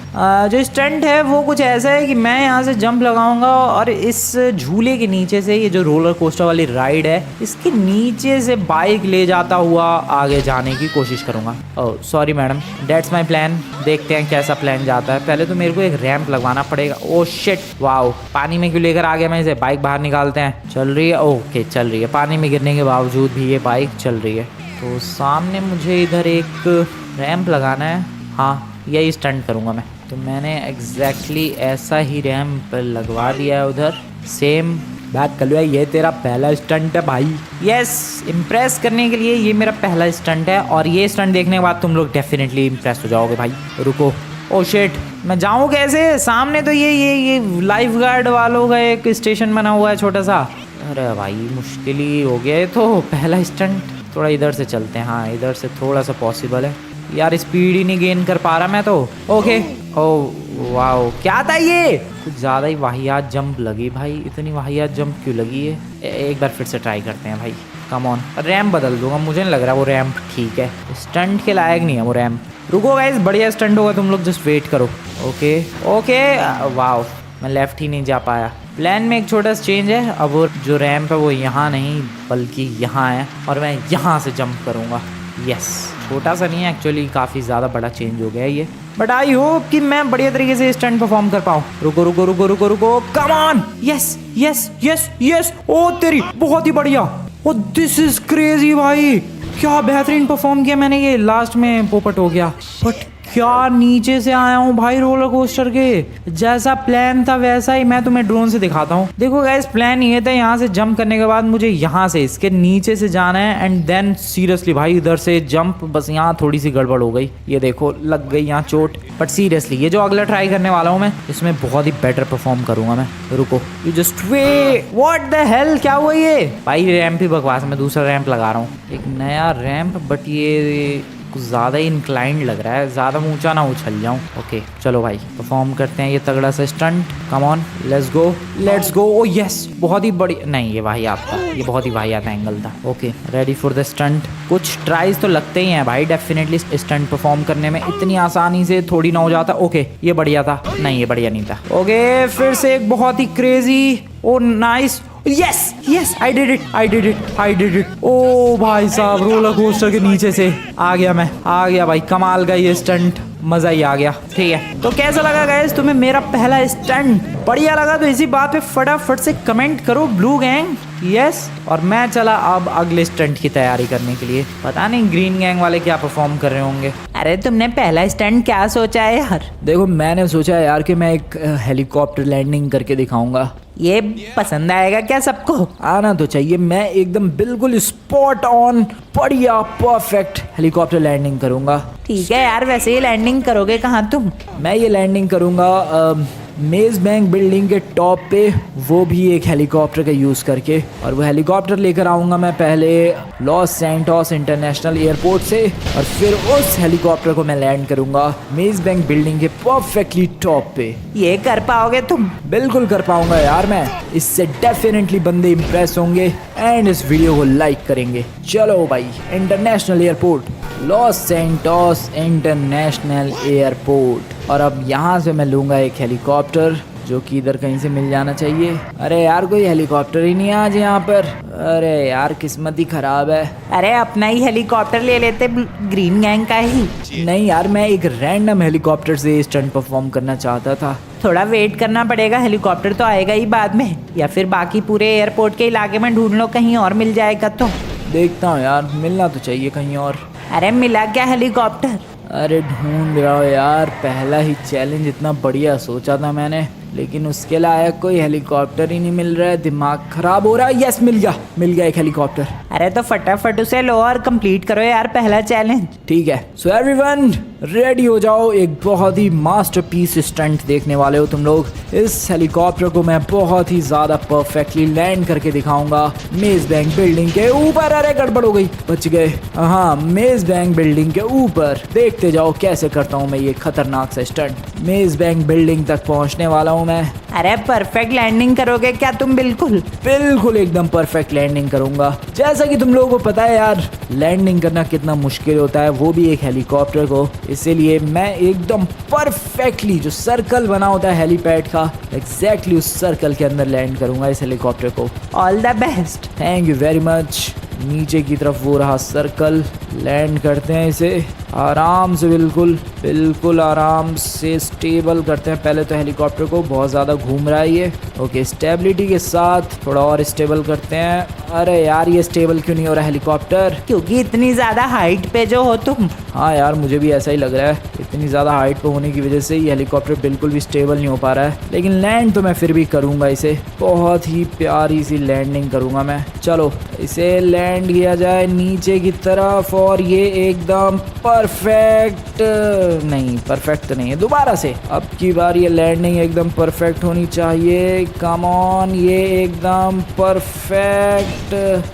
जो स्टंट है वो कुछ ऐसा है कि मैं यहाँ से जंप लगाऊंगा और इस झूले के नीचे से, ये जो रोलर कोस्टर वाली राइड है, इसके नीचे से बाइक ले जाता हुआ आगे जाने की कोशिश करूंगा। Oh sorry madam, that's my plan. देखते हैं कैसा प्लान जाता है। पहले तो मेरे को एक रैंप लगवाना पड़ेगा। ओह शिट, वाओ, पानी में क्यों लेकर आ गया मैं इसे? बाइक बाहर निकालते हैं। चल रही है, ओके चल रही है। पानी में गिरने के बावजूद भी ये बाइक चल रही है। तो सामने मुझे इधर एक रैंप लगाना है। हाँ, यही स्टंट करूँगा मैं। तो मैंने एग्जैक्टली ऐसा ही रैंप लगवा दिया है उधर सेम। बैक कलुआ, ये तेरा पहला स्टंट है भाई? यस, इम्प्रेस करने के लिए ये मेरा पहला स्टंट है, और ये स्टंट देखने के बाद तुम लोग डेफिनेटली इम्प्रेस हो जाओगे भाई। रुको, ओ शिट, मैं जाऊँ कैसे? सामने तो ये लाइफ गार्ड वालों का एक स्टेशन बना हुआ है छोटा सा। अरे भाई मुश्किल ही हो गया है। तो पहला स्टंट थोड़ा इधर से चलते हैं। हाँ, इधर से थोड़ा सा पॉसिबल है यार, स्पीड ही नहीं गेन कर पा रहा मैं तो। ओके, ओह वाओ, क्या था ये? कुछ ज़्यादा ही वाहियात जंप लगी भाई। इतनी वाहियात जंप क्यों लगी है? एक बार फिर से ट्राई करते हैं भाई। कम ऑन, रैम्प बदल दूंगा, मुझे नहीं लग रहा वो रैम्प ठीक है, स्टंट के लायक नहीं है वो रैम्प। रुको गाइस, बढ़िया स्टंट होगा, तुम लोग जस्ट वेट करो। ओके ओके, वाओ, मैं लेफ्ट ही नहीं जा पाया। प्लान में एक छोटा सा चेंज है, अब वो जो रैम्प है वो यहाँ नहीं बल्कि यहाँ है, और मैं यहाँ से जंप करूँगा। यस, छोटा सा नहीं है एक्चुअली, काफ़ी ज़्यादा बड़ा चेंज हो गया है ये। बट आई होप कि मैं बढ़िया तरीके से स्टंट परफॉर्म कर पाऊँ। रुको रुको रुको रुको रुको, come on, yes yes yes yes, ओ तेरी, बहुत ही बढ़िया। ओ दिस इज क्रेजी भाई, क्या बेहतरीन परफॉर्म किया मैंने। ये लास्ट में पोपट हो गया, बट क्या नीचे से आया हूँ भाई रोलर कोस्टर के। जैसा प्लान था वैसा ही मैं तुम्हें ड्रोन से दिखाता हूँ। देखो गाइस, प्लान ये था यहाँ से जंप करने के बाद मुझे यहाँ से इसके नीचे से जाना है एंड देन सीरियसली भाई इधर से जंप। बस यहाँ थोड़ी सी गड़बड़ हो गई, ये देखो लग गई यहाँ चोट। बट सीरियसली ये जो अगला ट्राई करने वाला हूँ मैं, इसमें बहुत ही बेटर परफॉर्म करूंगा मैं। रुको, you just way, what the hell, क्या हुआ ये भाई? रैंप ही बकवास, मैं दूसरा रैंप लगा रहा हूँ, एक नया रैंप, बट ये कुछ ज़्यादा ही इंक्लाइंड लग रहा है, ज़्यादा ऊंचा ना उछल जाऊं। ओके चलो भाई परफॉर्म करते हैं ये तगड़ा सा stunt. Come on, let's go let's go. O yes, बहुत ही बड़ी, नहीं ये वाहियात था, ये बहुत ही वाहियात एंगल था। Okay ready for the stunt. कुछ ट्राइज तो लगते ही हैं भाई डेफिनेटली स्टंट परफॉर्म करने में, इतनी आसानी से थोड़ी ना हो जाता। ओके ये बढ़िया था, नहीं ये बढ़िया नहीं था। ओके फिर से एक बहुत ही crazy, oh nice, yes yes, I did it I did it I did it. ओ भाई साहब, रोलर कोस्टर के नीचे से आ गया मैं, आ गया भाई, कमाल का ये स्टंट, मजा ही आ गया। ठीक है, तो कैसा लगा गाइस तुम्हें मेरा पहला स्टंट? बढ़िया लगा तो इसी बात पे फटाफट से कमेंट करो ब्लू गैंग, यस। और मैं चला अब अगले स्टंट की तैयारी करने के लिए। पता नहीं ग्रीन गैंग वाले क्या परफॉर्म कर रहे होंगे। अरे तुमने पहला स्टंट क्या सोचा है यार? देखो मैंने सोचा है यार कि मैं एक हेलीकॉप्टर लैंडिंग करके दिखाऊंगा। ये पसंद आएगा क्या सबको? आना तो चाहिए। मैं एकदम बिल्कुल स्पॉट ऑन बढ़िया परफेक्ट हेलीकॉप्टर लैंडिंग करूंगा। ठीक है यार, वैसे ही लैंडिंग करोगे कहाँ तुम? मैं ये लैंडिंग करूंगा मेज बैंक बिल्डिंग के टॉप पे, वो भी एक हेलीकॉप्टर का यूज़ करके। और वो हेलीकॉप्टर लेकर आऊँगा मैं पहले लॉस सैंटोस इंटरनेशनल एयरपोर्ट से, और फिर उस हेलीकॉप्टर को मैं लैंड करूँगा मेज बैंक बिल्डिंग के परफेक्टली टॉप पे। ये कर पाओगे तुम? बिल्कुल कर पाऊँगा यार मैं, इससे डेफिनेटली बंदे इम्प्रेस होंगे एंड इस वीडियो को लाइक करेंगे। चलो भाई, international airport, Los Santos international airport. और अब यहाँ से मैं लूँगा एक हेलीकॉप्टर जो कि इधर कहीं से मिल जाना चाहिए। अरे यार कोई हेलीकॉप्टर ही नहीं है आज यहाँ पर, अरे यार किस्मत ही खराब है। अरे अपना ही हेलीकॉप्टर ले लेते, ग्रीन गैंग का ही। नहीं यार, मैं एक रैंडम हेलीकॉप्टर से स्टंट परफॉर्म करना चाहता था। थोड़ा वेट करना पड़ेगा, हेलीकॉप्टर तो आएगा ही बाद में, या फिर बाकी पूरे एयरपोर्ट के इलाके में ढूंढ लो, कहीं और मिल जाएगा तो। देखता हूँ यार, मिलना तो चाहिए कहीं और। अरे मिला क्या हेलीकॉप्टर? अरे ढूंढ रहा हूँ यार, पहला ही चैलेंज इतना बढ़िया सोचा था मैंने, लेकिन उसके लायक कोई हेलीकॉप्टर ही नहीं मिल रहा है, दिमाग खराब हो रहा है। यस मिल गया एक हेलीकॉप्टर। अरे तो फटाफट उसे लो और कंप्लीट करो यार पहला चैलेंज। ठीक है, सो एवरीवन रेडी हो जाओ, एक बहुत ही मास्टरपीस स्टंट देखने वाले हो तुम लोग। इस हेलीकॉप्टर को मैं बहुत ही ज्यादा परफेक्टली लैंड करके दिखाऊंगा मेज बैंक बिल्डिंग के ऊपर। अरे गड़बड़ हो गई, बच गए। हाँ, मेज बैंक बिल्डिंग के ऊपर। देखते जाओ कैसे करता हूँ मैं ये खतरनाक सा स्टंट। मेज बैंक बिल्डिंग तक पहुँचने वाला हूँ मैं। अरे परफेक्ट लैंडिंग करोगे क्या तुम? बिल्कुल एकदम परफेक्ट लैंडिंग करूंगा। जैसा कि तुम लोगों को पता है यार, लैंडिंग करना कितना मुश्किल होता है, वो भी एक हेलीकॉप्टर को। इसीलिए मैं एकदम परफेक्टली जो सर्कल बना होता है हेलीपैड का, एग्जैक्टली उस सर्कल के अंदर लैंड करूंगा इस हेलीकॉप्टर को। All the best. Thank you very much. नीचे की तरफ वो रहा सर्कल, लैंड करते हैं इसे आराम से, बिल्कुल आराम से स्टेबल करते हैं। पहले तो हेलीकॉप्टर को, बहुत ज़्यादा घूम रहा है ये। ओके, स्टेबिलिटी के साथ थोड़ा और स्टेबल करते हैं। अरे यार ये स्टेबल क्यों नहीं हो रहा हेलीकॉप्टर? क्योंकि इतनी ज़्यादा हाइट पे जो हो तुम। हाँ यार मुझे भी ऐसा ही लग रहा है, इतनी ज़्यादा हाइट पे होने की वजह से ये हेलीकॉप्टर बिल्कुल भी स्टेबल नहीं हो पा रहा है। लेकिन लैंड तो मैं फिर भी करूँगा इसे, बहुत ही प्यारी सी लैंडिंग करूँगा मैं। चलो इसे लैंड किया जाए नीचे की तरफ, और ये एकदम परफेक्ट, नहीं परफेक्ट तो नहीं है, दोबारा से। अब की बार ये लैंडिंग एकदम परफेक्ट होनी चाहिए। कम ऑन, ये एकदम परफेक्ट।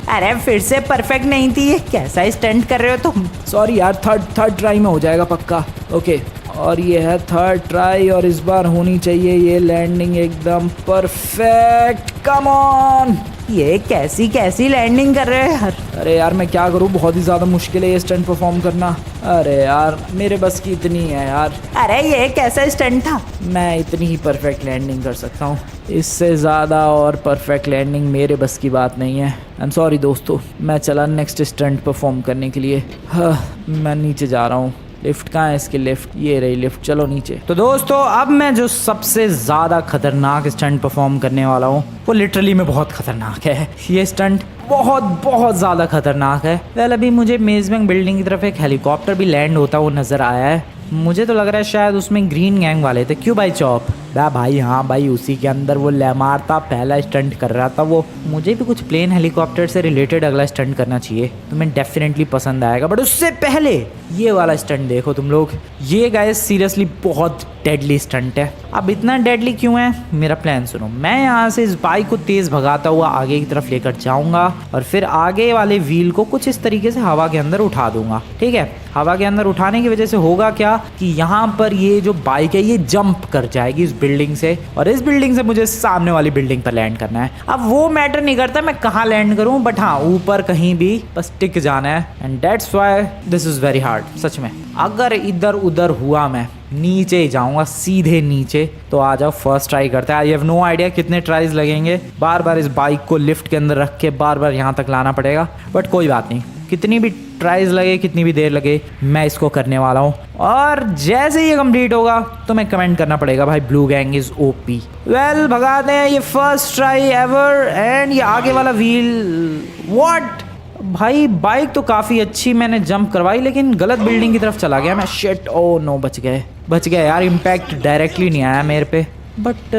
अरे फिर से परफेक्ट नहीं थी, ये कैसा स्टंट कर रहे हो तुम? सॉरी यार, थर्ड ट्राई में हो जाएगा पक्का। ओके, और ये है थर्ड ट्राई, और इस बार होनी चाहिए ये लैंडिंग एकदम परफेक्ट। कम ऑन, ये कैसी लैंडिंग कर रहे हो यार? अरे यार मैं क्या करूँ, बहुत ही ज़्यादा मुश्किल है ये स्टंट परफॉर्म करना। अरे यार मेरे बस की इतनी है यार। अरे ये कैसा स्टंट था? मैं इतनी ही परफेक्ट लैंडिंग कर सकता हूँ, इससे ज़्यादा और परफेक्ट लैंडिंग मेरे बस की बात नहीं है। आई एम सॉरी दोस्तों, मैं चला नेक्स्ट स्टंट परफॉर्म करने के लिए। हाँ, मैं नीचे जा रहा हूँ। लिफ्ट कहाँ है इसकी? लिफ्ट, ये रही लिफ्ट, चलो नीचे। तो दोस्तों अब मैं जो सबसे ज़्यादा खतरनाक स्टंट परफॉर्म करने वाला हूँ वो लिटरली में बहुत खतरनाक है। ये स्टंट बहुत बहुत ज़्यादा खतरनाक है। वेल अभी मुझे मेजबैंक बिल्डिंग की तरफ एक हेलीकॉप्टर भी लैंड होता वो नज़र आया है। मुझे तो लग रहा है शायद उसमें ग्रीन गैंग वाले थे। क्यों भाई चॉप? भाई हाँ भाई, उसी के अंदर वो लैमार था, पहला स्टंट कर रहा था वो। मुझे भी कुछ प्लेन हेलीकॉप्टर से रिलेटेड अगला स्टंट करना चाहिए, तुम्हें डेफिनेटली पसंद आएगा। बट उससे पहले ये वाला स्टंट देखो तुम लोग। ये गाइस सीरियसली बहुत डेडली स्टंट है। अब इतना डेडली क्यों है? मेरा प्लान सुनो। मैं यहाँ से इस बाइक को तेज़ भगाता हुआ आगे की तरफ लेकर जाऊँगा और फिर आगे वाले व्हील को कुछ इस तरीके से हवा के अंदर उठा दूंगा। ठीक है, हवा के अंदर उठाने की वजह से होगा क्या कि यहाँ पर ये जो बाइक है ये जंप कर जाएगी इस बिल्डिंग से, और इस बिल्डिंग से मुझे सामने वाली बिल्डिंग पर लैंड करना है। अब वो मैटर नहीं करता मैं कहाँ लैंड करूँ, बट हाँ ऊपर कहीं भी बस टिक जाना है। And that's why this is very hard. सच में अगर इधर उधर हुआ मैं नीचे ही जाऊंगा, सीधे नीचे। तो आ जाओ फर्स्ट ट्राई करते हैं। आई हैव नो आइडिया कितने ट्राइज लगेंगे। बार बार इस बाइक को लिफ्ट के अंदर रख के बार बार यहाँ तक लाना पड़ेगा, बट कोई बात नहीं। कितनी भी ट्राइज लगे, कितनी भी देर लगे, मैं इसको करने वाला हूँ। और जैसे ये कंप्लीट होगा तो मैं कमेंट करना पड़ेगा भाई blue gang is OP. Well भगाते हैं ये फर्स्ट ट्राई एवर। एंड ये आगे वाला व्हील, व्हाट भाई, बाइक तो काफ़ी अच्छी मैंने जंप करवाई लेकिन गलत बिल्डिंग की तरफ चला गया मैं। शिट, ओ नो, बच गए यार। इम्पैक्ट डायरेक्टली नहीं आया मेरे पे, बट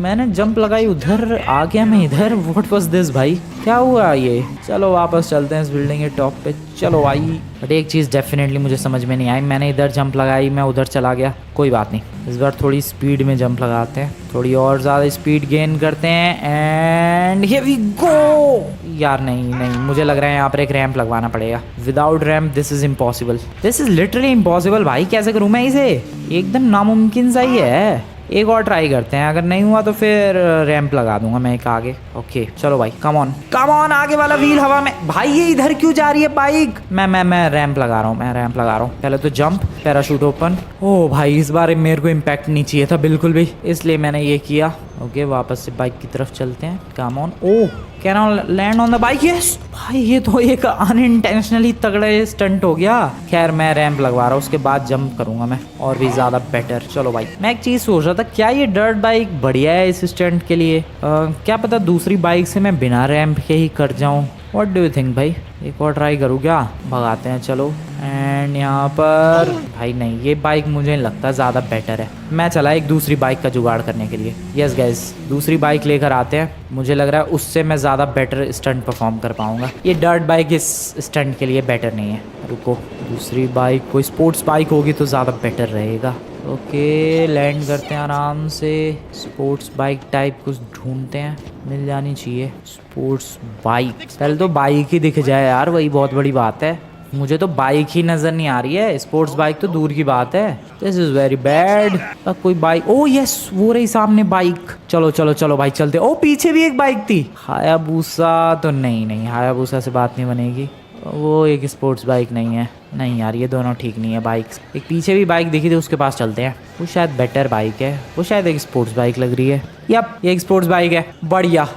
मैंने जंप लगाई उधर, आ गया मैं इधर। व्हाट वाज दिस भाई, क्या हुआ ये? चलो वापस चलते हैं इस बिल्डिंग के टॉप पे। चलो आई। बट एक चीज़ डेफिनेटली मुझे समझ में नहीं आई, मैंने इधर जंप लगाई, मैं उधर चला गया। कोई बात नहीं, इस बार थोड़ी स्पीड में जंप लगाते हैं, थोड़ी और ज़्यादा स्पीड गेन करते हैं। And here we go. यार नहीं, मुझे लग रहा है यहाँ पर एक रैंप लगवाना पड़ेगा। Without ramp this is impossible, this is literally impossible भाई। कैसे करूँ मैं इसे? एकदम नामुमकिन सा ही है। एक और ट्राई करते हैं, अगर नहीं हुआ तो फिर रैंप लगा दूंगा मैं एक आगे। ओके चलो भाई, कम ऑन, आगे वाला व्हील हवा में। भाई ये इधर क्यों जा रही है बाइक? मैं रैंप लगा रहा हूँ, पहले तो जंप, पैराशूट ओपन। ओ भाई इस बार मेरे को इम्पैक्ट नहीं चाहिए था बिल्कुल भी, इसलिए मैंने ये किया। ओके वापस से बाइक की तरफ चलते हैं। Come on. Oh can I land on the bike? Yes भाई, ये तो एक अनइंटेंशनली तगड़ा स्टंट हो गया। खैर मैं रैंप लगवा रहा हूँ, उसके बाद जंप करूंगा मैं और भी ज़्यादा बेटर। चलो भाई, मैं एक चीज़ सोच रहा था, क्या ये डर्ट बाइक बढ़िया है इस स्टंट के लिए? क्या पता दूसरी बाइक से मैं बिना रैंप के ही कर जाऊँ। व्हाट डू यू थिंक भाई? एक और ट्राई करूँ क्या? भगाते हैं चलो। एंड यहाँ पर भाई नहीं, ये बाइक मुझे नहीं लगता ज़्यादा बेटर है। मैं चला एक दूसरी बाइक का जुगाड़ करने के लिए। यस गाइस, दूसरी बाइक लेकर आते हैं। मुझे लग रहा है उससे मैं ज़्यादा बेटर स्टंट परफॉर्म कर पाऊँगा। ये डर्ट बाइक इस स्टंट के लिए बेटर नहीं है। रुको, दूसरी बाइक कोई स्पोर्ट्स बाइक होगी तो ज़्यादा बेटर रहेगा। ओके लैंड करते हैं आराम से। स्पोर्ट्स बाइक टाइप कुछ ढूंढते हैं, मिल जानी चाहिए स्पोर्ट्स बाइक। पहले तो बाइक ही दिख जाए यार, वही बहुत बड़ी बात है। मुझे तो बाइक ही नज़र नहीं आ रही है, स्पोर्ट्स बाइक तो दूर की बात है। This is very bad. कोई बाइक, ओ यस वो रही सामने बाइक। चलो भाई चलते। ओ पीछे भी एक बाइक थी। हायाबुसा तो नहीं, हायाबुसा से बात नहीं बनेगी। वो एक स्पोर्ट्स बाइक नहीं है। नहीं यार ये दोनों ठीक नहीं है बाइक्स। एक पीछे भी बाइक दिखी थी, उसके पास चलते हैं। वो शायद बेटर बाइक है, वो शायद एक स्पोर्ट्स बाइक लग रही है। यप ये एक स्पोर्ट्स बाइक है। बढ़िया,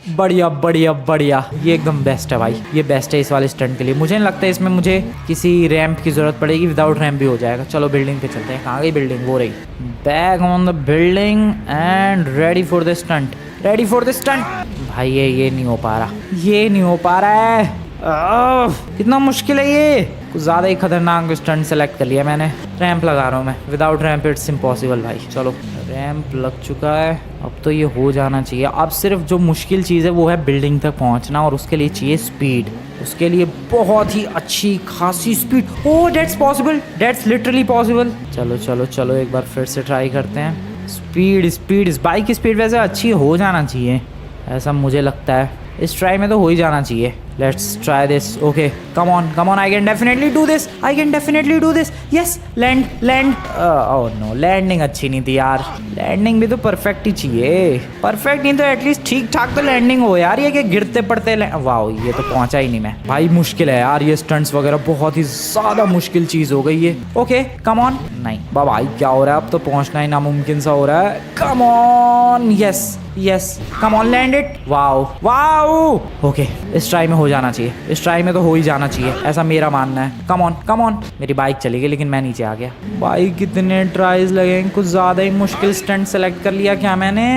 ये एकदम बेस्ट है भाई, ये बेस्ट है इस वाले स्टंट के लिए। मुझे नहीं लगता इसमें मुझे किसी रैंप की ज़रूरत पड़ेगी, विदाउट रैंप भी हो जाएगा। चलो बिल्डिंग पे चलते हैं। कहाँ गई बिल्डिंग? वो रही। Back on the building and ready for the stunt. भाई ये नहीं हो पा रहा है। कितना मुश्किल है ये। कुछ ज़्यादा ही खतरनाक स्टंट सेलेक्ट कर लिया मैंने। रैंप लगा रहा हूँ मैं, विदाउट रैंप इट्स इम्पॉसिबल भाई। चलो रैंप लग चुका है, अब तो ये हो जाना चाहिए। अब सिर्फ जो मुश्किल चीज़ है वो है बिल्डिंग तक पहुँचना, और उसके लिए चाहिए स्पीड। उसके लिए बहुत ही अच्छी खासी speed. Oh that's possible, that's literally possible. चलो एक बार फिर से ट्राई करते हैं। स्पीड इस बाइक की स्पीड वैसे अच्छी हो जाना चाहिए, ऐसा मुझे लगता है। इस ट्राई में तो हो ही जाना चाहिए। Let's try this. Okay come on, I can definitely do this. Yes land. Oh no, landing अच्छी नहीं थी यार। लैंडिंग भी तो परफेक्ट ही चाहिए। परफेक्ट नहीं तो एटलीस्ट ठीक ठाक तो लैंडिंग हो यार। ये क्या गिरते पड़ते वाह, ये तो पहुंचा ही नहीं मैं। भाई मुश्किल है यार, ये स्टंट्स वगैरह बहुत ही ज़्यादा मुश्किल चीज़ हो गई है। Okay come on. नहीं भाई क्या हो रहा है, अब तो पहुंचना ही नामुमकिन सा हो रहा है। कम on. Yes come on, land it. Wow okay इस ट्राई में हो हो जाना चाहिए, इस ट्राई में तो हो ही जाना चाहिए, ऐसा मेरा मानना है। Come on. मेरी बाइक चली गई लेकिन मैं नीचे आ गया। भाई कितने ट्राइज लगे, कुछ ज़्यादा ही मुश्किल स्टंट सेलेक्ट कर लिया क्या मैंने?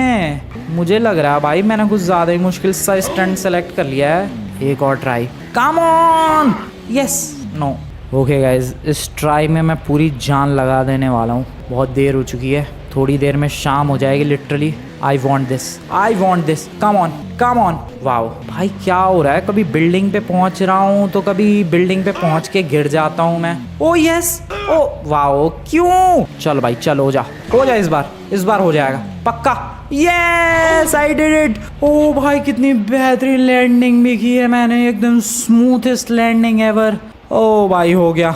मुझे लग रहा है भाई मैंने कुछ ज़्यादा ही मुश्किल सा स्टंट सेलेक्ट कर लिया है। एक और try, come on, yes, no. Okay guys, इस ट्राई में मैं पूरी जान लगा देने वाला हूँ। बहुत देर हो चुकी है, थोड़ी देर में शाम हो जाएगी literally. I want this, come on. Wow भाई क्या हो रहा है, कभी बिल्डिंग पे पहुंच रहा हूँ तो कभी बिल्डिंग पे पहुंच के गिर जाता हूँ मैं। ओ यस, ओ वाओ, क्यों? चलो भाई चलो, हो जा इस बार हो जाएगा पक्का। Yes, I did it. ओ भाई कितनी बेहतरीन लैंडिंग भी की है मैंने, एकदम स्मूथेस्ट लैंडिंग एवर। ओ भाई हो गया,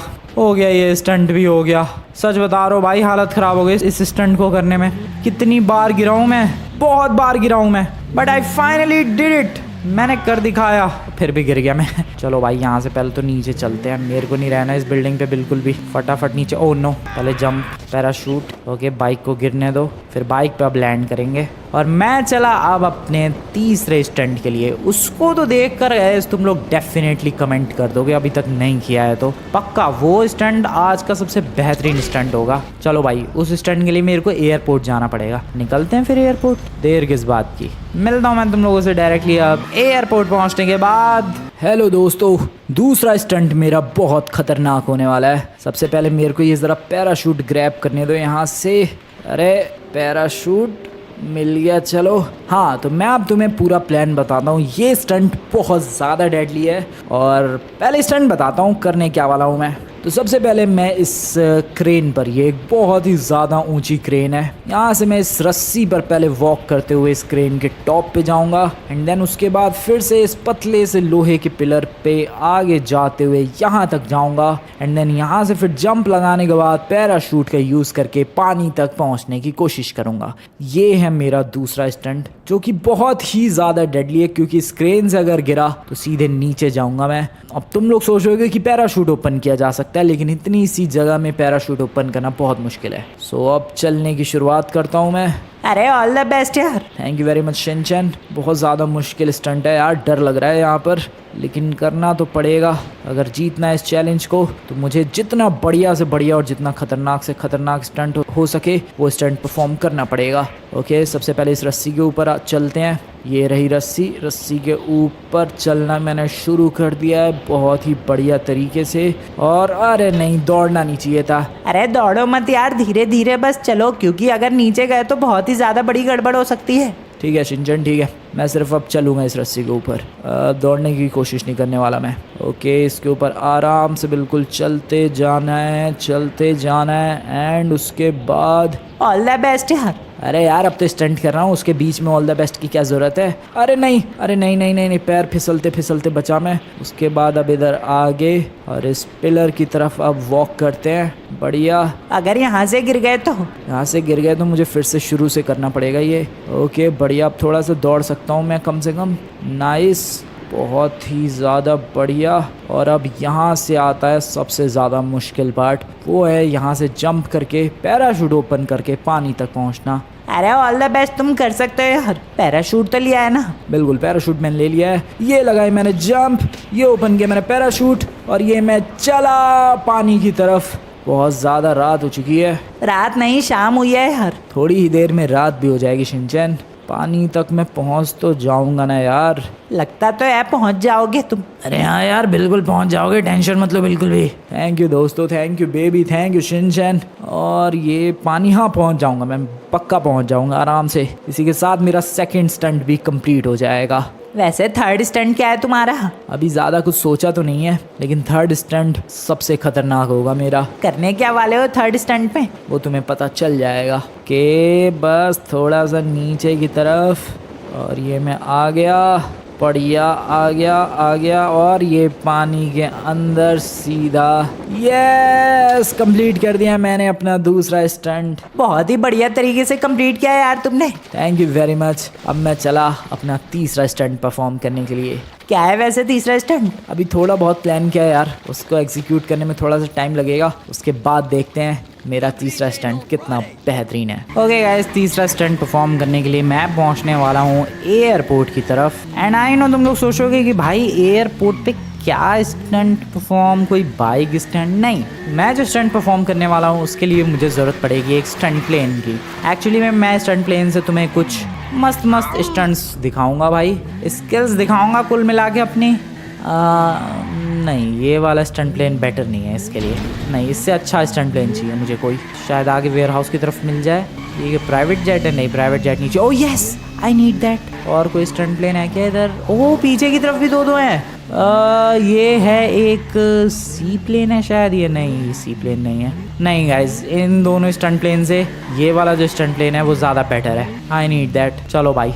ये स्टंट भी हो गया। सच बता रहा हूँ भाई, हालत ख़राब हो गई इस स्टंट को करने में। कितनी बार गिरा हूँ मैं, बहुत बार गिरा हूँ मैं, but I finally did it. मैंने कर दिखाया, फिर भी गिर गया मैं। चलो भाई यहाँ से पहले तो नीचे चलते हैं, मेरे को नहीं रहना इस बिल्डिंग पे बिल्कुल भी। फटाफट नीचे। ओह नो, पहले जंप, पैराशूट। ओके, बाइक को गिरने दो, फिर बाइक पे अब लैंड करेंगे। और मैं चला अब अपने तीसरे स्टंट के लिए। उसको तो देख कर गैस तुम लोग डेफिनेटली कमेंट कर दोगे, अभी तक नहीं किया है तो पक्का वो स्टंट आज का सबसे बेहतरीन स्टंट होगा। चलो भाई, उस स्टंट के लिए मेरे को एयरपोर्ट जाना पड़ेगा। निकलते हैं फिर एयरपोर्ट, देर किस बात की। मिलता हूँ मैं तुम लोगों से डायरेक्टली अब एयरपोर्ट पहुँचने के बाद। हेलो दोस्तों, दूसरा स्टंट मेरा बहुत खतरनाक होने वाला है। सबसे पहले मेरे को ये ज़रा पैराशूट ग्रैब करने दो यहाँ से। अरे पैराशूट मिल गया, चलो। हाँ, तो मैं अब तुम्हें पूरा प्लान बताता हूँ। ये स्टंट बहुत ज़्यादा डेडली है और पहले स्टंट बताता हूँ करने क्या वाला हूँ मैं। तो सबसे पहले मैं इस क्रेन पर, ये एक बहुत ही ज़्यादा ऊंची क्रेन है, यहाँ से मैं इस रस्सी पर पहले वॉक करते हुए इस क्रेन के टॉप पे जाऊँगा एंड देन उसके बाद फिर से इस पतले से लोहे के पिलर पे आगे जाते हुए यहाँ तक जाऊँगा एंड देन यहाँ से फिर जंप लगाने के बाद पैराशूट का यूज़ करके पानी तक पहुँचने की कोशिश करूँगा। ये है मेरा दूसरा स्टंट जो कि बहुत ही ज़्यादा डेडली है, क्योंकि इस क्रेन से अगर गिरा तो सीधे नीचे जाऊँगा मैं। अब तुम लोग सोच रहे हो कि पैराशूट ओपन किया जा सकता है, लेकिन इतनी सी जगह में पैराशूट ओपन करना बहुत मुश्किल है। सो अब चलने की शुरुआत करता हूँ मैं। अरे ऑल द बेस्ट यार। Thank you very much Shinchan. बहुत ज़्यादा मुश्किल स्टंट है यार, डर लग रहा है यहाँ पर, लेकिन करना तो पड़ेगा। अगर जीतना है इस चैलेंज को तो मुझे जितना बढ़िया से बढ़िया और जितना खतरनाक से खतरनाक स्टंट हो सके वो स्टंट परफॉर्म करना पड़ेगा। ओके, सबसे पहले इस रस्सी के ऊपर चलते हैं। ये रही रस्सी के ऊपर चलना मैंने शुरू कर दिया है बहुत ही बढ़िया तरीके से। और अरे नहीं, दौड़ना नहीं चाहिए था। अरे दौड़ो मत यार, धीरे धीरे बस चलो, क्योंकि अगर नीचे गए तो बहुत ही ज़्यादा बड़ी गड़बड़ हो सकती है। ठीक है शिनचैन, ठीक है, मैं सिर्फ अब चलूँगा इस रस्सी के ऊपर, दौड़ने की कोशिश नहीं करने वाला मैं। ओके, इसके ऊपर आराम से बिल्कुल चलते जाना है एंड उसके बाद ऑल द बेस्ट यार। अरे यार, अब तो स्टंट कर रहा हूँ, उसके बीच में ऑल द बेस्ट की क्या ज़रूरत है। अरे नहीं, पैर फिसलते बचा मैं। उसके बाद अब इधर आगे और इस पिलर की तरफ अब वॉक करते हैं। बढ़िया। अगर यहाँ से गिर गए तो मुझे फिर से शुरू से करना पड़ेगा ये। ओके बढ़िया, अब थोड़ा सा दौड़ सकता हूँ मैं कम से कम। नाइस, बहुत ही ज़्यादा बढ़िया। और अब यहाँ से आता है सबसे ज़्यादा मुश्किल पार्ट, वो है यहाँ से जंप करके पैराशूट ओपन करके पानी तक पहुँचना। अरे ऑल द बेस्ट, तुम कर सकते हो यार। पैराशूट तो लिया है ना? बिल्कुल, पैराशूट मैंने ले लिया है। ये लगाई मैंने जंप, ये ओपन किया मैंने पैराशूट और ये मैं चला पानी की तरफ। बहुत ज़्यादा रात हो चुकी है। रात नहीं, शाम हुई है यार। थोड़ी ही देर में रात भी हो जाएगी शिनचैन। पानी तक मैं पहुंच तो जाऊंगा ना यार। लगता तो है पहुंच जाओगे तुम। अरे हाँ यार, बिल्कुल पहुंच जाओगे, टेंशन मत लो बिल्कुल भी। थैंक यू दोस्तों, thank you baby, thank you Shinchan. और ये पानी, हाँ पहुंच जाऊंगा मैं, पक्का पहुंच जाऊंगा आराम से। इसी के साथ मेरा सेकंड स्टंट भी कंप्लीट हो जाएगा। वैसे थर्ड स्टंट क्या है तुम्हारा? अभी ज़्यादा कुछ सोचा तो नहीं है, लेकिन थर्ड स्टंट सबसे खतरनाक होगा मेरा। करने क्या वाले हो थर्ड स्टंट में? वो तुम्हें पता चल जाएगा। कि बस थोड़ा सा नीचे की तरफ और ये मैं आ गया, बढ़िया आ गया और ये पानी के अंदर सीधा। यस, कंप्लीट कर दिया मैंने अपना दूसरा स्टंट। बहुत ही बढ़िया तरीके से कंप्लीट किया यार तुमने। Thank you very much. अब मैं चला अपना तीसरा स्टंट परफॉर्म करने के लिए। क्या है वैसे तीसरा स्टंट? अभी थोड़ा बहुत प्लान किया है यार, उसको एग्जीक्यूट करने में थोड़ा सा टाइम लगेगा, उसके बाद देखते हैं मेरा तीसरा स्टंट कितना बेहतरीन है। ओके गाइस, तीसरा स्टंट परफॉर्म करने के लिए मैं पहुंचने वाला हूँ एयरपोर्ट की तरफ। एंड आई नो तुम लोग सोचोगे कि भाई एयरपोर्ट पे क्या स्टंट परफॉर्म, कोई बाइक स्टंट? नहीं, मैं जो स्टंट परफॉर्म करने वाला हूँ उसके लिए मुझे ज़रूरत पड़ेगी एक स्टंट प्लेन की। एक्चुअली मैं स्टंट प्लेन से तुम्हें कुछ मस्त मस्त स्टंट्स दिखाऊंगा भाई, स्किल्स दिखाऊंगा कुल मिला के अपनी। नहीं, ये वाला स्टंट प्लेन बेटर नहीं है इसके लिए। नहीं, इससे अच्छा स्टंट प्लेन चाहिए मुझे कोई, शायद आगे वेयर हाउस की तरफ मिल जाए। ये प्राइवेट जेट है? नहीं, प्राइवेट जेट नहीं चाहिए। Oh yes, I need that. और कोई स्टंट प्लेन है क्या इधर? ओह, पीछे की तरफ भी दो हैं। ये है एक सी प्लेन है शायद। ये नहीं, सी प्लेन नहीं है। नहीं गाइज, इन दोनों स्टंट प्लेन से ये वाला जो स्टंट प्लेन है वो ज़्यादा बेटर है। I need that. चलो भाई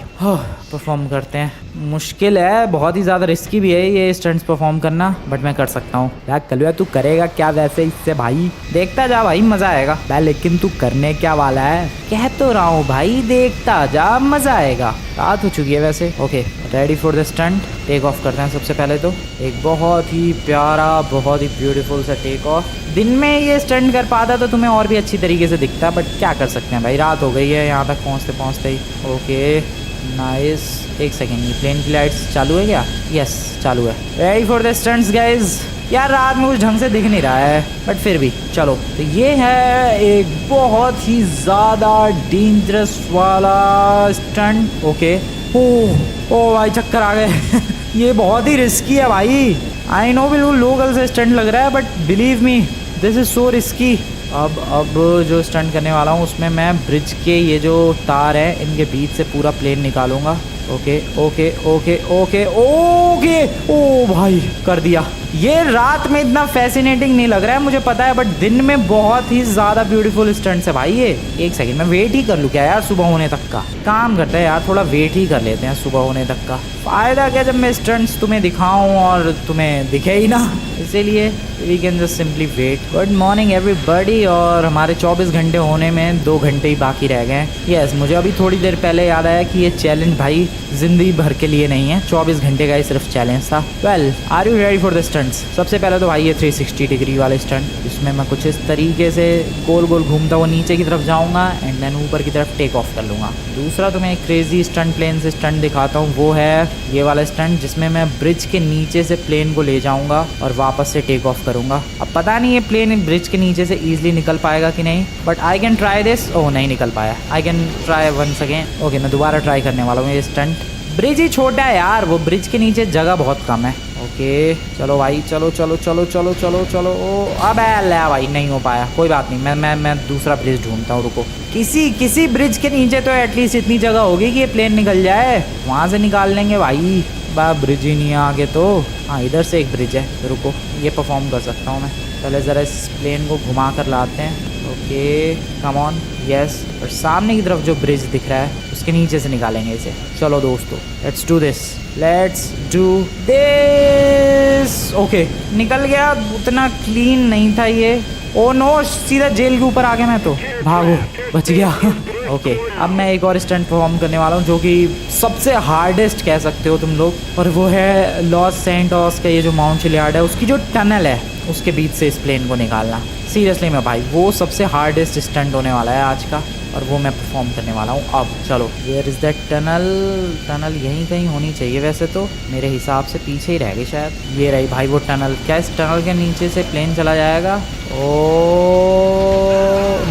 परफॉर्म करते हैं। मुश्किल है, बहुत ही ज़्यादा रिस्की भी है ये स्टंट्स परफॉर्म करना, बट मैं कर सकता हूँ। यार कलुआ, तू करेगा क्या वैसे इससे भाई? देखता जा भाई, मज़ा आएगा भाई। लेकिन तू करने क्या वाला है? कह तो रहा हूँ भाई, देखता जा, मज़ा आएगा। रात हो चुकी है वैसे। Okay, ready for the stunt. Take off करते हैं सबसे पहले तो। एक बहुत ही प्यारा, बहुत ही ब्यूटीफुल सा टेक ऑफ। दिन में ये स्टंट कर पाता तो तुम्हें और भी अच्छी तरीके से दिखता, बट क्या कर सकते हैं भाई, रात हो गई है यहाँ तक पहुँचते पहुँचते ही। Okay nice. एक सेकेंड, ये प्लेन की लाइट्स चालू है क्या? यस, चालू है। Ready for the stunts guys. यार रात में कुछ ढंग से दिख नहीं रहा है, बट फिर भी चलो। तो ये है एक बहुत ही ज़्यादा डेंजरस वाला स्टंट। ओके, ओ भाई चक्कर आ गए। ये बहुत ही रिस्की है भाई। आई नो बिल्कुल लोकल से स्टंट लग रहा है, but believe me this is so risky. अब जो स्टंट करने वाला हूँ उसमें मैं ब्रिज के ये जो तार है इनके बीच से पूरा प्लेन निकालूंगा। Okay okay okay okay okay, ओ भाई कर दिया। ये रात में इतना फैसिनेटिंग नहीं लग रहा है मुझे पता है, बट दिन में बहुत ही ज़्यादा ब्यूटीफुल स्टंट्स है भाई ये। एक सेकंड, मैं वेट ही कर लूँ क्या यार सुबह होने तक का? काम करते हैं यार, थोड़ा वेट ही कर लेते हैं सुबह होने तक का। फ़ायदा क्या जब मैं स्टंट्स तुम्हें दिखाऊं और तुम्हें दिखे ही ना, इसीलिए we can just simply wait. Good morning everybody. और हमारे 24 घंटे होने में 2 घंटे ही बाकी रह गए हैं। यस, मुझे अभी थोड़ी देर पहले याद आया कि ये चैलेंज भाई ज़िंदगी भर के लिए नहीं है, 24 घंटे का ही सिर्फ चैलेंज था। Well, are you ready for the stunts? सबसे पहले तो भाई ये 360 डिग्री वाले स्टंट, इसमें मैं कुछ इस तरीके से गोल गोल घूमता हुआ नीचे की तरफ जाऊँगा एंड देन ऊपर की तरफ टेक ऑफ कर लूँगा। दूसरा तो मैं एक क्रेजी स्टंट प्लेन से स्टंट दिखाता हूँ, वो है ये वाला स्टंट जिसमें मैं ब्रिज के नीचे से प्लेन को ले जाऊँगा और वापस से टेक ऑफ करूँगा। अब पता नहीं ये प्लेन ब्रिज के नीचे से ईजिली निकल पाएगा कि नहीं, but I can try this. ओह नहीं निकल पाया। I can try once again. Okay, मैं दोबारा ट्राई करने वाला हूँ ये स्टंट। ब्रिज ही छोटा है यार, वो ब्रिज के नीचे जगह बहुत कम है। ओके चलो भाई, चलो चलो चलो चलो चलो चलो। अब अल्लाह भाई नहीं हो पाया, कोई बात नहीं, मैं दूसरा ब्रिज ढूंढता हूँ। रुको, किसी ब्रिज के नीचे तो एटलीस्ट इतनी जगह होगी कि ये प्लेन निकल जाए, वहाँ से निकाल लेंगे भाई। बा ब्रिज ही नहीं है आगे तो। हाँ, इधर से एक ब्रिज है, रुको ये परफॉर्म कर सकता हूँ मैं। पहले ज़रा इस प्लेन को घुमा कर लाते हैं। Okay come on, yes. और सामने की तरफ जो ब्रिज दिख रहा है उसके नीचे से निकालेंगे इसे। चलो दोस्तों, let's do this, let's do this. Okay निकल गया, उतना क्लीन नहीं था ये। ओ नो, सीधा जेल के ऊपर आ गया मैं तो। भागो, बच गया। ओके, अब मैं एक और स्टंट परफॉर्म करने वाला हूँ जो कि सबसे हार्डेस्ट कह सकते हो तुम लोग, और वो है लॉस सैंटोस का ये जो माउंट चिलियार्ड है उसकी जो टनल है उसके बीच से इस प्लेन को निकालना। सीरियसली में भाई वो सबसे हार्डेस्ट स्टंट होने वाला है आज का, और वो मैं परफॉर्म करने वाला हूँ। अब चलो, where is that tunnel? Tunnel यहीं कहीं होनी चाहिए वैसे तो, मेरे हिसाब से पीछे ही रह गई शायद। ये रही भाई वो टनल। क्या इस टनल के नीचे से प्लेन चला जाएगा? ओ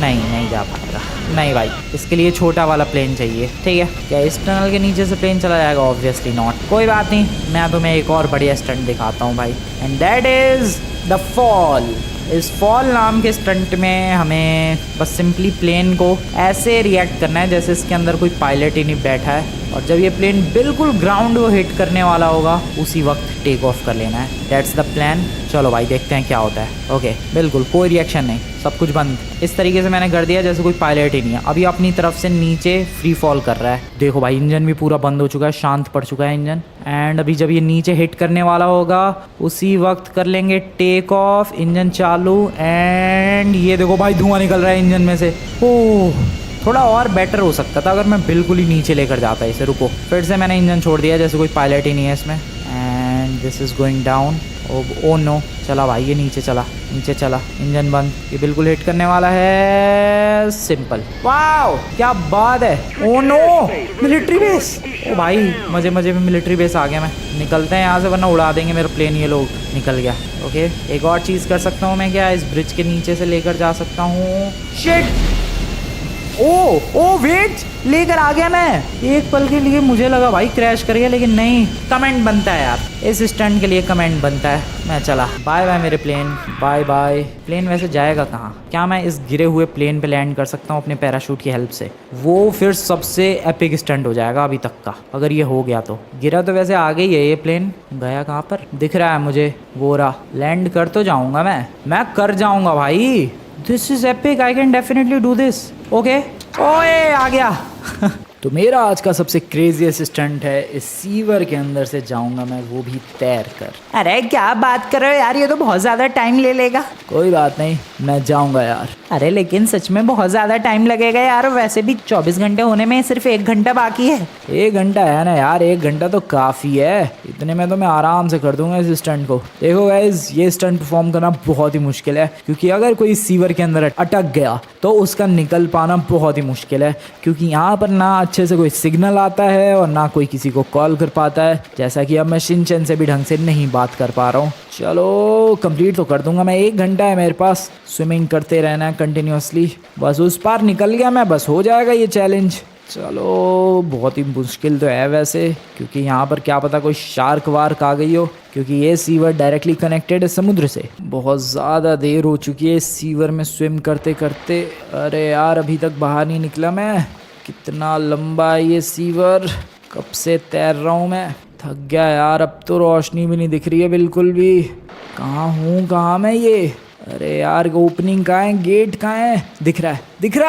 नहीं जा पाएगा। नहीं भाई, इसके लिए छोटा वाला प्लेन चाहिए। ठीक है, क्या इस टनल के नीचे से प्लेन चला जाएगा? Obviously not. कोई बात नहीं, मैं तुम्हें एक और बढ़िया स्टंट दिखाता हूँ भाई, and that is the fall. इस फॉल नाम के स्टंट में हमें बस सिंपली प्लेन को ऐसे रिएक्ट करना है जैसे इसके अंदर कोई पायलट ही नहीं बैठा है, और जब ये प्लेन बिल्कुल ग्राउंड को हिट करने वाला होगा उसी वक्त टेक ऑफ कर लेना है। That's the plan. चलो भाई देखते हैं क्या होता है। ओके, बिल्कुल कोई रिएक्शन नहीं, सब कुछ बंद। इस तरीके से मैंने कर दिया जैसे कोई पायलट ही नहीं है। अभी अपनी तरफ से नीचे फ्री फॉल कर रहा है। देखो भाई, इंजन भी पूरा बंद हो चुका है, शांत पड़ चुका है इंजन। एंड अभी जब ये नीचे हिट करने वाला होगा उसी वक्त कर लेंगे टेक ऑफ। इंजन चालू, एंड ये देखो भाई धुआं निकल रहा है इंजन में से। ओह, थोड़ा और बेटर हो सकता था अगर मैं बिल्कुल ही नीचे लेकर जाता इसे। रुको, फिर से मैंने इंजन छोड़ दिया जैसे कोई पायलट ही नहीं है इसमें। And this is going down. Oh no, चला भाई ये नीचे चला। नीचे चला, इंजन बंद, ये बिल्कुल हिट करने वाला है। सिंपल, वाओ क्या बात है। Oh no, military base. ओ भाई मजे मजे में मिलिट्री बेस आ गया। मैं निकलते हैं यहाँ से वरना उड़ा देंगे मेरा प्लेन ये लोग। निकल गया। ओके, एक और चीज़ कर सकता हूँ मैं, क्या इस ब्रिज के नीचे से लेकर जा सकता हूँ। शिट, ओ वेट, लेकर आ गया मैं। एक पल के लिए मुझे लगा भाई क्रैश कर गया, लेकिन नहीं। कमेंट बनता है यार, इस स्टंट के लिए कमेंट बनता है। मैं चला, बाय बाय मेरे प्लेन, बाय बाय। प्लेन वैसे जाएगा कहाँ? क्या मैं इस गिरे हुए प्लेन पे लैंड कर सकता हूँ अपने पैराशूट की हेल्प से? वो फिर सबसे एपिक स्टंट हो जाएगा अभी तक का, अगर ये हो गया तो। गिरा तो वैसे आगे ही है ये प्लेन, गया कहाँ पर? दिख रहा है मुझे वो रहा। लैंड कर तो जाऊँगा मैं कर जाऊँगा भाई। This is epic, I can definitely do this. Okay, ओए आ गया। तो मेरा आज का सबसे क्रेजीएस्ट स्टंट है, इस सीवर के अंदर से जाऊंगा मैं, वो भी तैर कर। अरे क्या बात कर रहे हो यार, ये तो बहुत ज़्यादा टाइम ले लेगा। कोई बात नहीं, मैं जाऊंगा यार। अरे लेकिन सच में बहुत ज़्यादा टाइम लगेगा यार, वैसे भी 24 घंटे होने में सिर्फ 1 घंटा बाकी है। 1 घंटा है ना यार, 1 घंटा तो काफ़ी है। इतने में तो मैं आराम से कर दूंगा इस स्टंट को। देखो गाइस, ये स्टंट परफॉर्म करना बहुत ही मुश्किल है, क्योंकि अगर कोई सीवर के अंदर अटक गया तो उसका निकल पाना बहुत ही मुश्किल है, क्योंकि यहाँ पर ना अच्छे से कोई सिग्नल आता है और ना कोई किसी को कॉल कर पाता है। जैसा कि अब मैं शिनचैन से भी ढंग से नहीं बात कर पा रहा हूँ। चलो कंप्लीट तो कर दूंगा मैं, 1 घंटा है मेरे पास। स्विमिंग करते रहना है कंटिन्यूअसली, बस उस पार निकल गया मैं, बस हो जाएगा ये चैलेंज। चलो बहुत ही मुश्किल तो है वैसे, क्योंकि यहाँ पर क्या पता कोई शार्क वार्क आ गई हो, क्योंकि ये सीवर डायरेक्टली कनेक्टेड है समुद्र से। बहुत ज़्यादा देर हो चुकी है इस सीवर में स्विम करते करते। अरे यार अभी तक बाहर नहीं निकला मैं। कितना लंबा है ये सीवर, कब से तैर रहा हूँ मैं, थक गया यार। अब तो रोशनी भी नहीं दिख रही है बिल्कुल भी। कहाँ मैं ये? अरे यार ओपनिंग कहाँ है, गेट कहाँ है? दिख रहा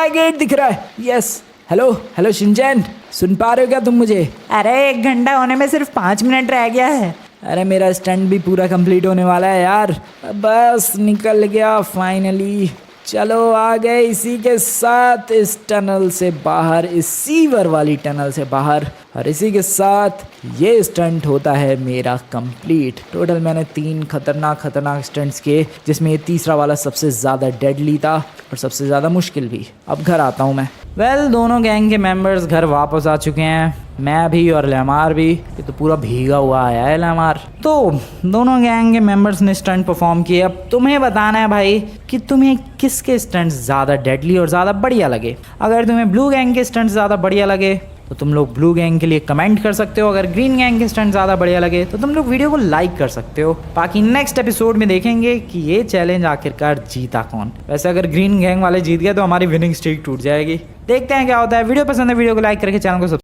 है गेट दिख रहा है। यस, हेलो शिनचैन, सुन पा रहे हो क्या तुम मुझे? अरे 1 घंटा होने में सिर्फ 5 मिनट रह गया है। अरे मेरा स्टंट भी पूरा कंप्लीट होने वाला है यार, बस निकल गया फाइनली। चलो आ गए इसी के साथ इस टनल से बाहर, इस सीवर वाली टनल से बाहर, और इसी के साथ ये स्टंट होता है मेरा कंप्लीट। टोटल मैंने 3 खतरनाक स्टंट्स किए, जिसमें ये तीसरा वाला सबसे ज़्यादा डेडली था और सबसे ज़्यादा मुश्किल भी। अब घर आता हूँ मैं। वेल, दोनों गैंग के मेंबर्स घर वापस आ चुके हैं, मैं भी और लेमार भी। ये तो पूरा भीगा हुआ आया है लेमार। तो दोनों गैंग के मेंबर्स ने स्टंट परफॉर्म किए। अब तुम्हें बताना है भाई कि तुम्हें किसके स्टंट्स ज़्यादा डेडली और ज़्यादा बढ़िया लगे। अगर तुम्हें ब्लू गैंग के स्टंट्स ज़्यादा बढ़िया लगे तो तुम लोग ब्लू गैंग के लिए कमेंट कर सकते हो। अगर ग्रीन गैंग के स्टंट ज़्यादा बढ़िया लगे तो तुम लोग वीडियो को लाइक कर सकते हो। बाकी नेक्स्ट एपिसोड में देखेंगे कि ये चैलेंज आखिरकार जीता कौन। वैसे अगर ग्रीन गैंग वाले जीत गए तो हमारी विनिंग स्ट्रीक टूट जाएगी। देखते हैं क्या होता है। वीडियो पसंद है वीडियो को लाइक करके चैनल को